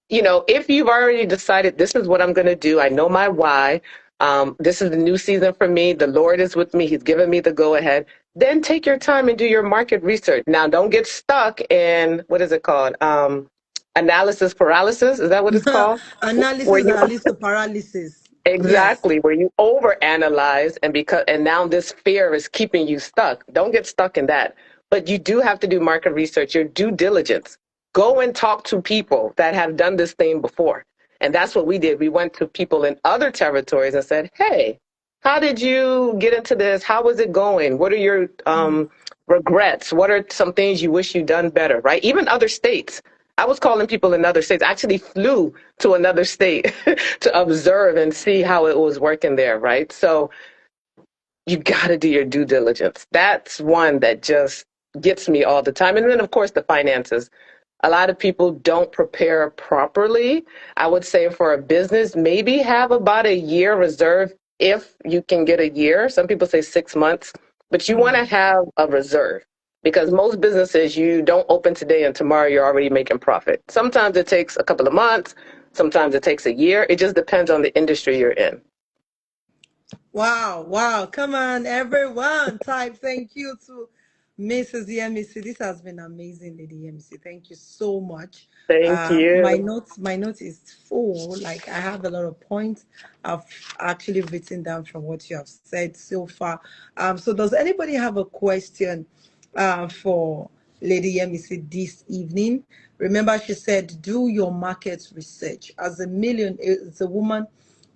If you've already decided this is what I'm going to do, I know my why. This is the new season for me. The Lord is with me. He's given me the go ahead. Then take your time and do your market research. Now, don't get stuck in what is it called? Analysis paralysis. Is that what it's called? Where Analysis you that leads to paralysis. Yes. exactly where you overanalyze and now this fear is keeping you stuck. Don't get stuck in that. But you do have to do market research, your due diligence. Go and talk to people that have done this thing before. And that's what we did. We went to people in other territories and said, "Hey, how did you get into this? How was it going? What are your regrets? What are some things you wish you'd done better?" Right? Even other states. I was calling people in other states. I actually flew to another state to observe and see how it was working there, right? So you got to do your due diligence. That's one that just gets me all the time. And then, of course, the finances. A lot of people don't prepare properly. I would say for a business, maybe have about a year reserve if you can get a year. Some people say 6 months, but you want to have a reserve because most businesses, you don't open today and tomorrow you're already making profit. Sometimes it takes a couple of months. Sometimes it takes a year. It just depends on the industry you're in. Wow, wow. Come on, everyone. Type thank you to Mrs. Yemisi. This has been amazing, Lady Yemisi. Thank you so much. Thank you. My notes is full. Like I have a lot of points I've actually written down from what you have said so far. So does anybody have a question for Lady Yemi said this evening. Remember, she said, do your market research. As a woman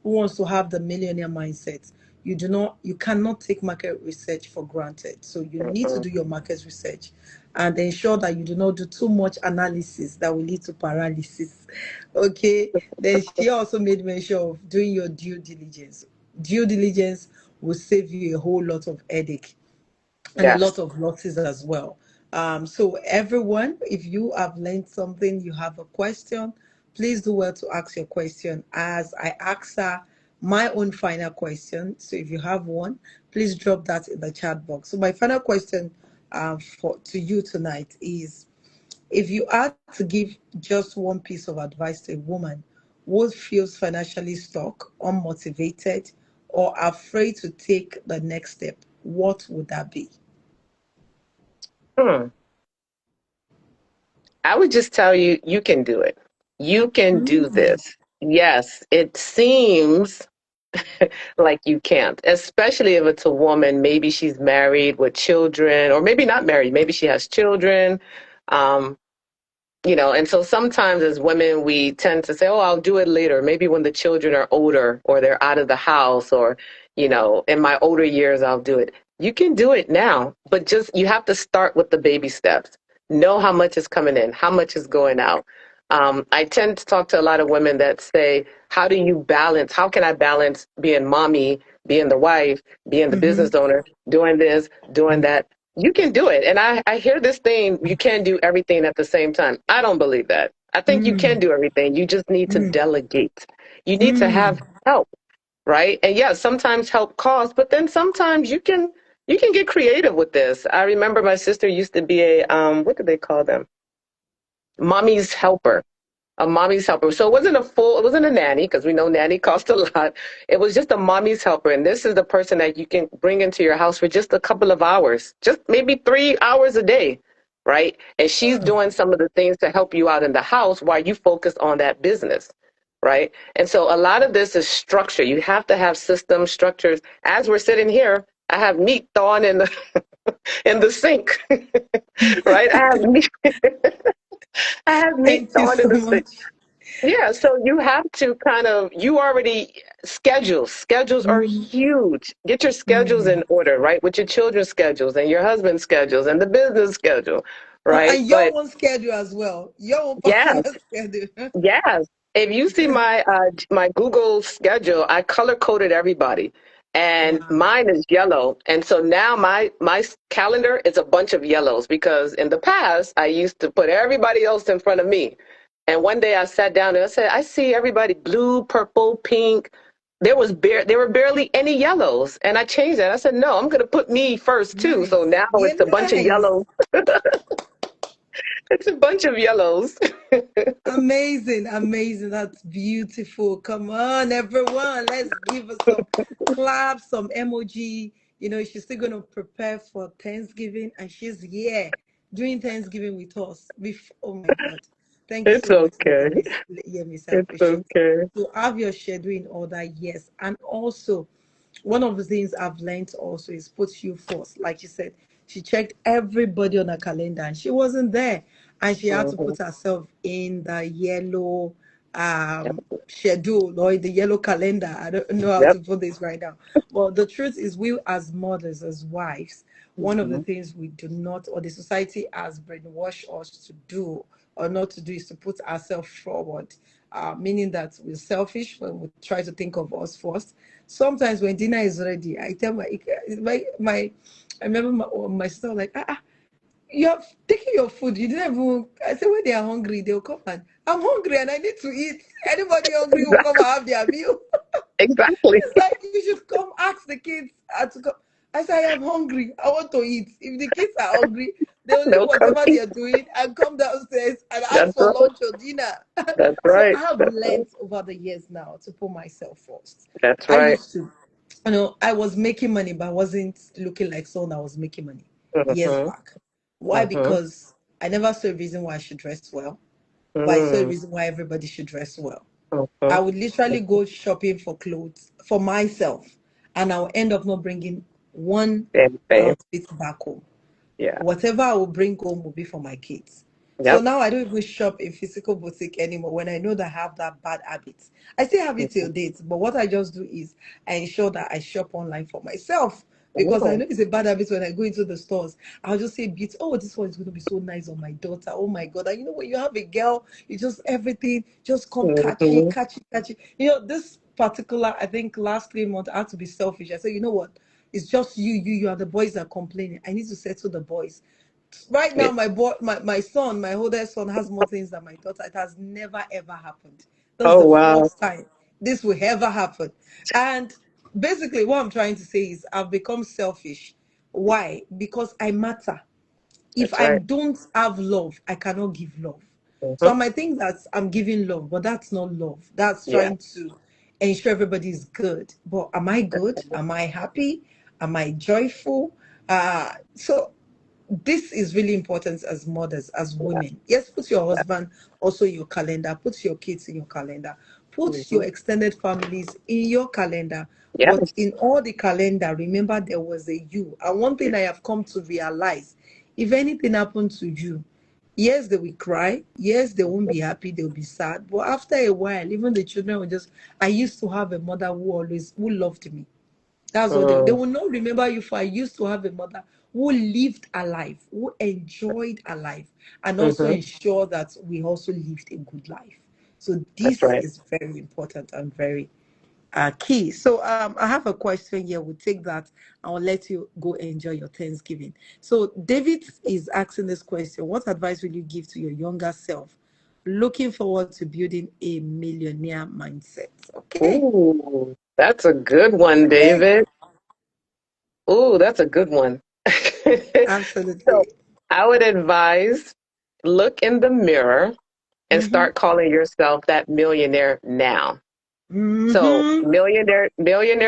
who wants to have the millionaire mindset, you cannot take market research for granted. So you need to Mm-mm. do your market research and ensure that you do not do too much analysis that will lead to paralysis. Okay. Then she also made mention of doing your due diligence. Due diligence will save you a whole lot of headache and a lot Yes. of losses as well. So, everyone, if you have learned something, you have a question, please do well to ask your question as I answer my own final question. So, if you have one, please drop that in the chat box. So, my final question for to you tonight is: if you had to give just one piece of advice to a woman who feels financially stuck, unmotivated, or afraid to take the next step, what would that be? Hmm. I would just tell you, you can do it. You can do Mm, this. Yes, it seems like you can't, especially if it's a woman. Maybe she's married with children, or maybe not married. Maybe she has children. Um, and so sometimes as women, we tend to say, oh, I'll do it later. Maybe when the children are older or they're out of the house or, in my older years, I'll do it. You can do it now, but just you have to start with the baby steps. Know how much is coming in, how much is going out. I tend to talk to a lot of women that say, how can I balance being mommy, being the wife, being the mm-hmm, business owner, doing this, doing that? You can do it. And I hear this thing, you can't do everything at the same time. I don't believe that. I think you can mm, do everything. You just need to mm, delegate. You need to mm. have help, right? And yeah, sometimes help costs, but then sometimes you can get creative with this. I remember my sister used to be a what do they call them? Mommy's helper, a mommy's helper. So it wasn't a nanny because we know nanny costs a lot. It was just a mommy's helper. And this is the person that you can bring into your house for just a couple of hours, just maybe 3 hours a day, right? And she's doing some of the things to help you out in the house while you focus on that business. Right. And so a lot of this is structure. You have to have systems, structures. As we're sitting here, I have meat thawing in the in the sink. Right? I have meat Thank you thawing in so the sink. much. Yeah, so you have to you already schedules. Schedules are Mm, huge. Get your schedules mm. in order, right? With your children's schedules and your husband's schedules and the business schedule, right? And your But own schedule as well, your own yeah, personal schedule. yes. If you see my Google schedule, I color coded everybody, and Wow. mine is yellow. And so now my calendar is a bunch of yellows because in the past I used to put everybody else in front of me. And one day I sat down and I said, I see everybody blue, purple, pink. There were barely any yellows, and I changed that. I said, no, I'm going to put me first too. So Nice. now Yeah, it's a bunch of nice. yellows. It's a bunch of yellows. Amazing, amazing. That's beautiful. Come on, everyone. Let's give us some claps, some emoji. She's still going to prepare for Thanksgiving, and she's here doing Thanksgiving with us. Oh my God. Thank you It's so much, Lady okay. Miss. Yeah, Miss. I It's appreciate it. okay. To have your schedule in order, yes. And also, one of the things I've learned also is put you first. Like you said, she checked everybody on her calendar and she wasn't there. And she had to Hmm. put herself in the yellow schedule or in the yellow calendar. I don't know how Yep. to put this right now. But the truth is, we as mothers, as wives, one of the Hmm. things we do not, or the society has brainwashed us to do or not to do, is to put ourselves forward, meaning that we're selfish when we try to think of us first. Sometimes when dinner is ready, I tell I remember my sister like, you're taking your food. You didn't even. I said when they are hungry, they'll come and I'm hungry and I need to eat. Anybody hungry will come and have their meal. Exactly. It's like you should come ask the kids to come. I say I am hungry. I want to eat. If the kids are hungry, they'll leave No whatever cookie. they are doing and come downstairs and ask That's for right. lunch or dinner. That's So right. I have That's right. learned over the years now to put myself first. That's I right. used to, I was making money, but I wasn't looking like someone that was making money years Mm-hmm. back. Why? Mm-hmm. Because I never saw a reason why I should dress well, but I saw a Mm-hmm. reason why everybody should dress well. Mm-hmm. I would literally go shopping for clothes for myself, and I'll end up not bringing one Same, same. outfit back home. Yeah. Whatever I will bring home will be for my kids. So Yep. now I don't even shop in physical boutique anymore when I know that I have that bad habit. I still have it till Mhm. date, but what I just do is I ensure that I shop online for myself because I Oh. know it's a bad habit when I go into the stores. I'll just say, "Bit, oh, this one is going to be so nice on my daughter. Oh my God." And you know, when you have a girl, you just everything just come catchy, Mhm. catchy, catchy. You know, this particular, I think last 3 months, I had to be selfish. I said, you know what? It's just you are the boys are complaining. I need to settle the boys. Right Yeah. now, my boy, my son, my oldest son has more things than my daughter. It has never ever happened. That's Oh the wow. fourth time this will ever happen. And basically, what I'm trying to say is I've become selfish. Why? Because I matter. If That's I right. don't have love, I cannot give love. So Mhm. I might think that I'm giving love, but that's not love. That's Yeah. trying to ensure everybody is good. But am I good? Am I happy? Am I joyful? So this is really important as mothers, as women. Yes, put your husband also in your calendar, put your kids in your calendar, put your Mhm. extended families in your calendar. But Yes. in all the calendar, remember there was a you. And one thing I have come to realize, if anything happened to you, yes, they will cry. Yes, they won't be happy. They'll be sad. But after a while, even the children will just. I used to have a mother who loved me. That's what they Mm. will not remember you for. I used to have a mother who lived a life, who enjoyed a life, and also Mhm. ensure that we also lived a good life. So That's this right. is very important and very key. So I have a question here. We'll take that and we'll let you go enjoy your Thanksgiving. So David is asking this question: what advice will you give to your younger self looking forward to building a millionaire mindset? Okay. Ooh, that's a good one, Okay. David. Ooh, that's a good one. So Absolutely. I would advise look in the mirror and Mm-hmm. start calling yourself that millionaire now. So, Mm-hmm. millionaire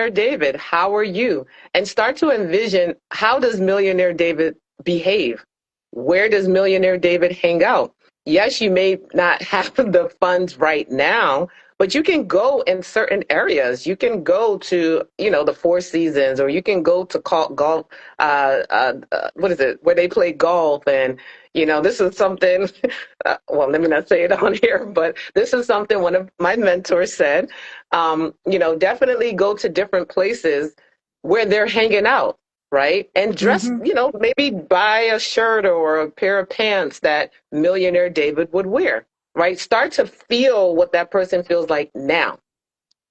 David, how are you? And start to envision, how does millionaire David behave? Where does millionaire David hang out? Yes, you may not have the funds right now, but you can go in certain areas. You can go to, the Four Seasons, or you can go to golf. What is it? Where they play golf, and this is something. Well, let me not say it on here, but this is something one of my mentors said. Definitely go to different places where they're hanging out, right? And dress, Mm-hmm. maybe buy a shirt or a pair of pants that millionaire David would wear, right? Start to feel what that person feels like now.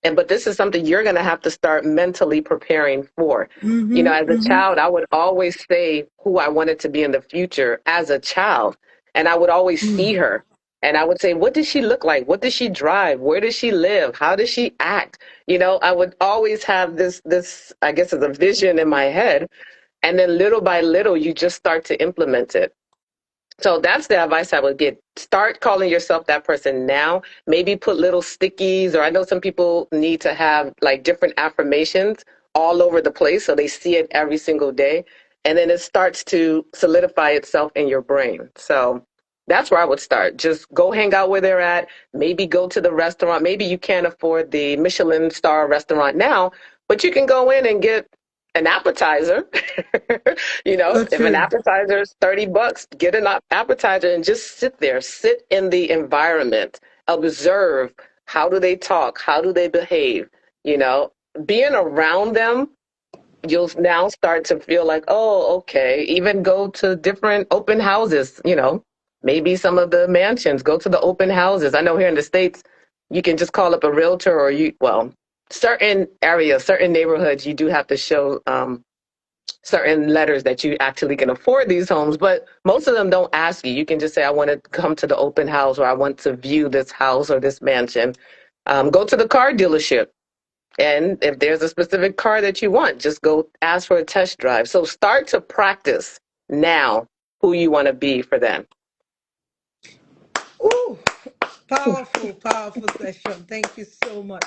But this is something you're going to have to start mentally preparing for. Mm-hmm. As a Mm-hmm. child, I would always say who I wanted to be in the future as a child. And I would always see her. And I would say, what does she look like? What does she drive? Where does she live? How does she act? I would always have this, I guess, as a vision in my head. And then little by little, you just start to implement it. So that's the advice I would get. Start calling yourself that person now. Maybe put little stickies, or I know some people need to have like different affirmations all over the place so they see it every single day. And then it starts to solidify itself in your brain. So that's where I would start. Just go hang out where they're at. Maybe go to the restaurant. Maybe you can't afford the Michelin star restaurant now, but you can go in and get an appetizer. So If an true. appetizer is $30, get an appetizer and just sit there, sit in the environment, observe, how do they talk, how do they behave, you know, being around them, you'll now start to feel like, oh, okay, even go to different open houses, maybe some of the mansions, go to the open houses. I know here in the States, you can just call up a realtor, or certain areas, certain neighborhoods, you do have to show certain letters that you actually can afford these homes, but most of them don't ask you. You can just say, I want to come to the open house, or I want to view this house or this mansion. Go to the car dealership. And if there's a specific car that you want, just go ask for a test drive. So start to practice now who you want to be for them. Ooh, powerful, powerful session. Thank you so much.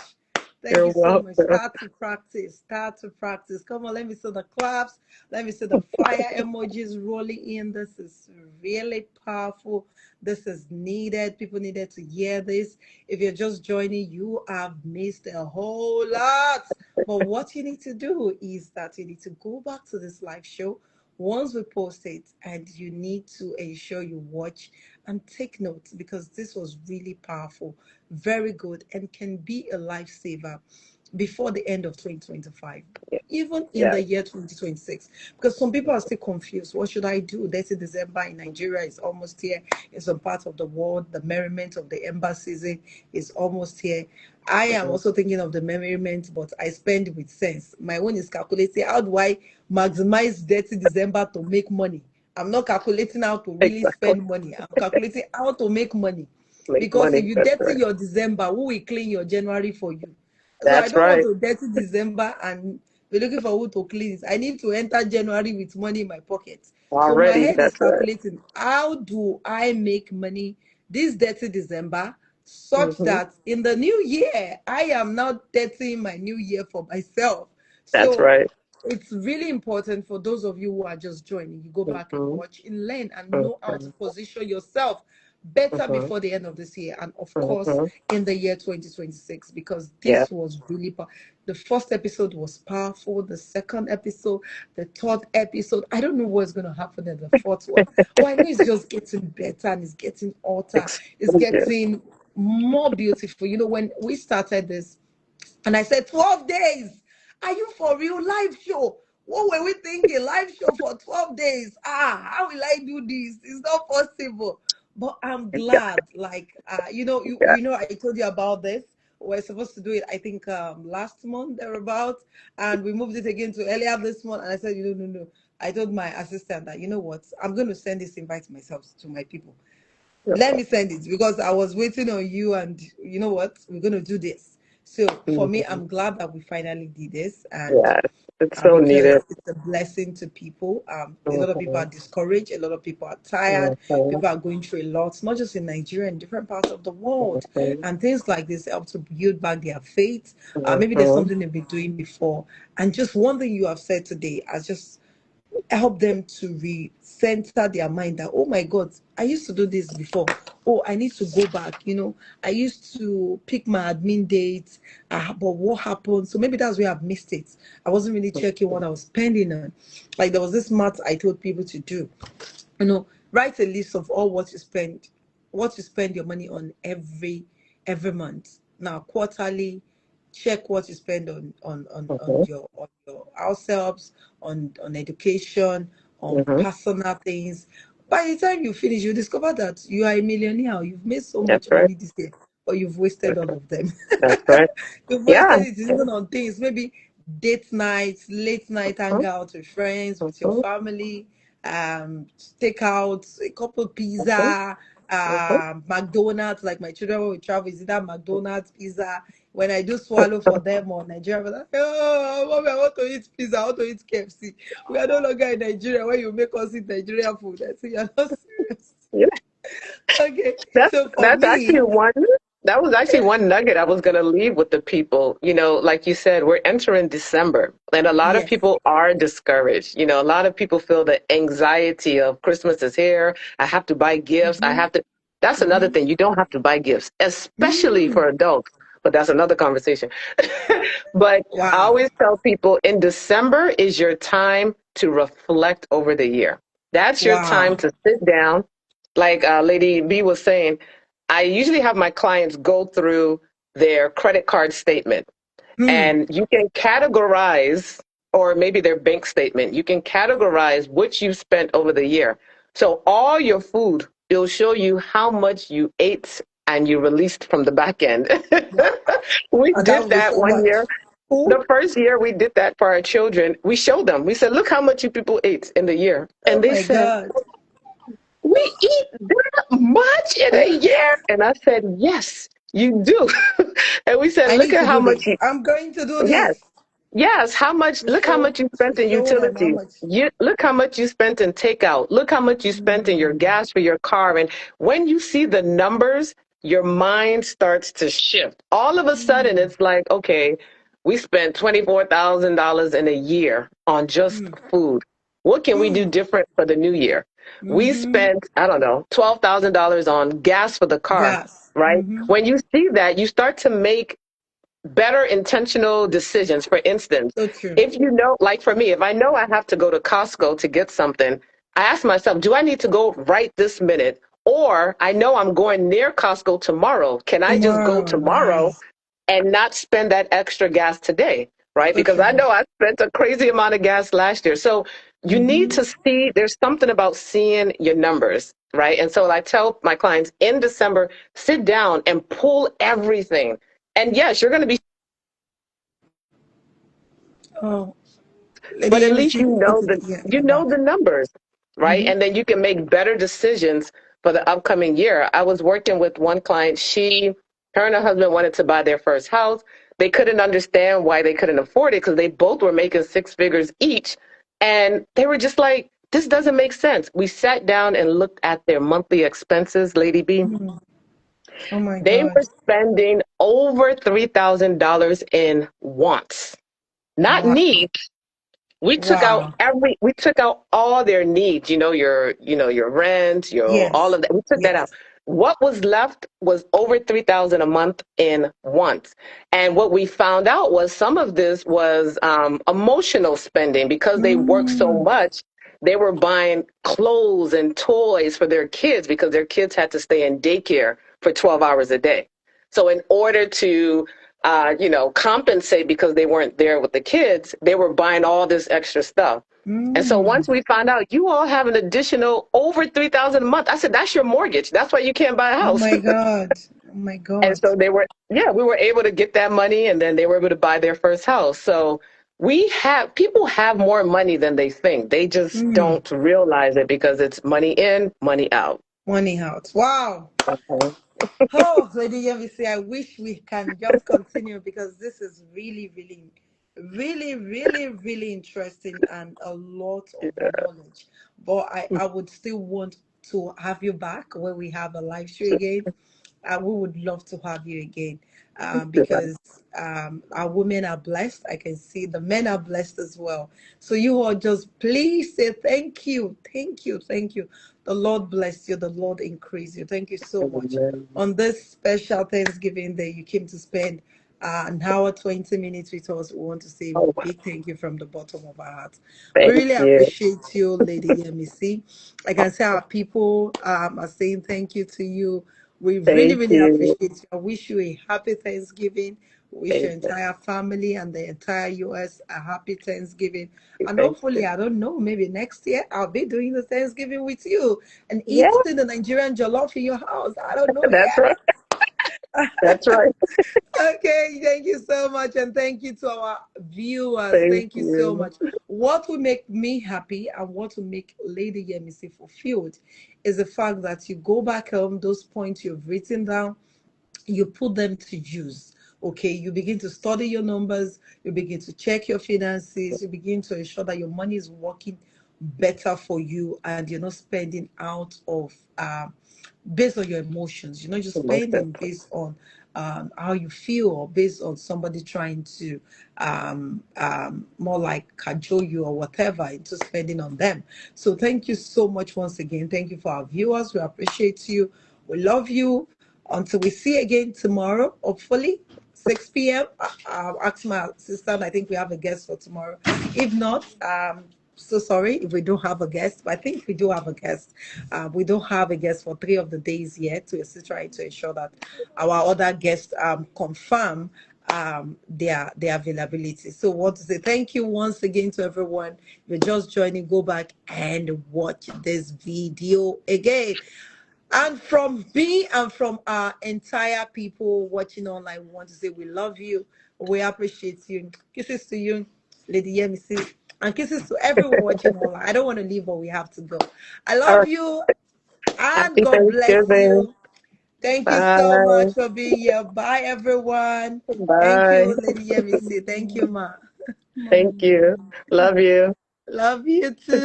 Thank You're you so much. welcome. Start to practice. Start to practice. Come on, let me see the claps. Let me see the fire emojis rolling in. This is really powerful. This is needed. People needed to hear this. If you're just joining, you have missed a whole lot. But what you need to do is that you need to go back to this live show, Once we post it, and you need to ensure you watch and take notes, because this was really powerful, very good, and can be a lifesaver before the end of 2025, Yeah. even in Yeah. the year 2026. Because some people are still confused. What should I do? 30 December in Nigeria is almost here. In some parts of the world, the merriment of the ember season is almost here. I am Mhm. also thinking of the merriment, but I spend with sense. My own is calculating, how do I maximize 30 December to make money? I'm not calculating how to really Exactly. spend money. I'm calculating how to make money. Make Because if money. you That's dirty right. your December, who will clean your January for you? So I That's don't want right. to dirty December and be looking for who to clean it. I need to enter January with money in my pocket. So my Already. head is That's right. calculating, how do I make money this dirty December, such Hmm. that in the new year I am now dirtying my new year for myself. That's So right. it's really important for those of you who are just joining. You go back and Hmm. watch and learn and know how to Hmm. position yourself better Hmm. before the end of this year, and of course Hmm. in the year 2026, because Yeah. this was really the first episode was powerful, the second episode, the third episode, I don't know what's going to happen in the fourth one, but I know it's just getting better, and it's getting alter, it's Explosion. getting more beautiful. When we started this, and I said, 12 days. Are you for real? Live show. What were we thinking? Live show for 12 days. How will I do this? It's not possible. But I'm Yeah. glad. Like, Yeah. I told you about this. We're supposed to do it, I think, last month, thereabout. And we moved it again to earlier this month. And I said, no. I told my assistant that, you know what? I'm going to send this invite myself to my people. Let Yeah. me send it, because I was waiting on you, and you know what? We're going to do this. So for me, Hmm. I'm glad that we finally did this, and Yeah. It's so needed. because it's a blessing to people. A lot of people are Hmm. discouraged, a lot of people are tired, Hmm. people are going through a lot, not just in Nigeria, in different parts of the world, Hmm. and things like this help to build back their faith. Maybe there's Hmm. something they've been doing before, and just one thing you have said today has just help them to recenter their mind that, oh my God, I used to do this before. Oh, I need to go back. I used to pick my admin dates, but what happened? So maybe that's where I've missed it. I wasn't really checking what I was spending on. Like, there was this math I told people to do. Write a list of all what you spend your money on every month. Now, quarterly, check what you spend Hmm. on your house helps, on education, on Hmm. personal things. By the time you finish, you discover that you are a millionaire. You've made so That's much right. money this year, but you've wasted all of them. That's right. You've Yeah. wasted it even on things, maybe date nights, late night Hmm. hangout with friends, with your Hmm. family, take out a couple Hmm. pizza, Hmm. McDonald's. Like my children, when we travel, is either McDonald's pizza. When I do swallow for them or Nigeria, but like, oh, mommy, I want to eat pizza, I want to eat KFC. We are no longer in Nigeria where you make us eat Nigerian food. I say you're not serious. Yeah. Okay, That's so for that's actually me, one. That was actually one nugget I was going to leave with the people. Like you said, we're entering December, and a lot of yes. people are discouraged. A lot of people feel the anxiety of Christmas is here. I have to buy gifts. I Mm-hmm, have to. That's another mm-hmm, thing. You don't have to buy gifts, especially mm. for adults. But that's another conversation. But I Wow, always tell people in December is your time to reflect over the year. That's your time wow. to sit down. Like Lady B was saying, I usually have my clients go through their credit card statement, Hmm. and you can categorize, or maybe their bank statement, you can categorize what you spent over the year. So all your food, it'll show you how much you ate and you released from the back end. Wow. We That did would be that so one much. year. Oh, The first year we did that for our children, we showed them. We said, look how much you people ate in the year. oh And they my said, God. we eat that much in a year? And I said, yes, you do. And we said, I look need at to how do much this. you, I'm going to do yes, this yes, how much, to look how show much you to spent in show them how utilities. much. Look how much you spent in takeout. Look how much you spent in your Hmm. gas for your car. And when you see the numbers, your mind starts to shift. All of a sudden, Hmm. it's like, okay, we spent $24,000 in a year on just Hmm. food. What can we do Hmm. different for the new year? We Mm-hmm. spent, I don't know, $12,000 on gas for the car, Gas. right? Mm-hmm. When you see that, you start to make better intentional decisions. For instance, So true. if you know, like for me, if I know I have to go to Costco to get something, I ask myself, do I need to go right this minute? Or I know I'm going near Costco tomorrow. Can I just go Tomorrow, tomorrow nice. and not spend that extra gas today? Right? So Because I true. know I spent a crazy amount of gas last year. So you need Mm-hmm. to see, there's something about seeing your numbers. Right. And so I tell my clients in December, sit down and pull everything. And yes, you're going to be, Oh, Lady but at least Yemisi, yeah, you you're know back. the numbers, right? Mm-hmm. And then you can make better decisions for the upcoming year. I was working with one client. Her and her husband wanted to buy their first house. They couldn't understand why they couldn't afford it because they both were making six figures each. And they were just like, this doesn't make sense. We sat down and looked at their monthly expenses, Lady B. Mm. Oh my They God. were spending over $3,000 in wants, not Wow. needs. Wow. We took out all their needs, your rent, your all Yes. of that. We took that out. Yes. What was left was over 3,000 a month in wants. And what we found out was some of this was emotional spending because they worked so Mm. much. They were buying clothes and toys for their kids because their kids had to stay in daycare for 12 hours a day. So in order to compensate because they weren't there with the kids, they were buying all this extra stuff. And so Mm. once we found out you all have an additional over 3,000 a month, I said, that's your mortgage. That's why you can't buy a Oh house. my God. Oh my And God. so we were able to get that money and then they were able to buy their first house. So people have more money than they think. They just Mm. don't realize it because it's money in, money out. Money out. Wow. Okay. Oh, Lady Yemisi, I wish we can just continue because this is really, really, really, really, really interesting and a lot of knowledge. But I would still want to have you back when we have a live show again. We would love to have you again because our women are blessed. I can see the men are blessed as well. So you all just please say thank you, thank you, thank you. The Lord bless you. The Lord increase you. Thank you so much. On this special Thanksgiving Day, you came to spend an hour, 20 minutes with us. We want to say a Oh, big thank you from the bottom of our hearts. We thank really you. appreciate you, Lady Yemisi. I can say our people are saying thank you to you. We really, Thank really you. appreciate you. I wish you a happy Thanksgiving. Wish your Thank you. entire family and the entire US a happy Thanksgiving. And Thank hopefully, you. I don't know, maybe next year I'll be doing the Thanksgiving with you and Yeah, eating the Nigerian jollof in your house. I don't know that's right. yet. That's right. Okay, thank you so much. And thank you to our viewers. Thank Thank you so you. much. What will make me happy and what will make Lady Yemisi fulfilled is the fact that you go back home, those points you've written down, you put them to use. Okay, you begin to study your numbers, you begin to check your finances, you begin to ensure that your money is working better for you and you're not spending out of based on your emotions. You're not just Most spending definitely. based on how you feel or based on somebody trying to more like cajole you or whatever into spending on them. So thank you so much once again. Thank you for our viewers. We appreciate you. We love you. Until we see again tomorrow, hopefully 6 p.m. I'll ask my assistant. I think we have a guest for tomorrow. If not, so sorry if we don't have a guest, but I think we do have a guest. We don't have a guest for 3 of the days yet. We're still trying to ensure that our other guests confirm their availability. So want to say thank you once again to everyone. If you're just joining, go back and watch this video again. And from me and from our entire people watching online, we want to say we love you. We appreciate you. Kisses to you, Lady Yemisi. And kisses to everyone watching online. I don't want to leave, but we have to go. I All love right. you and Happy God bless Thanksgiving. you. Thank you so much Bye. for being here. Bye, everyone. Thank Bye. you, Lady Yemisi. Thank you, Ma. Thank you. Love you. Love you too.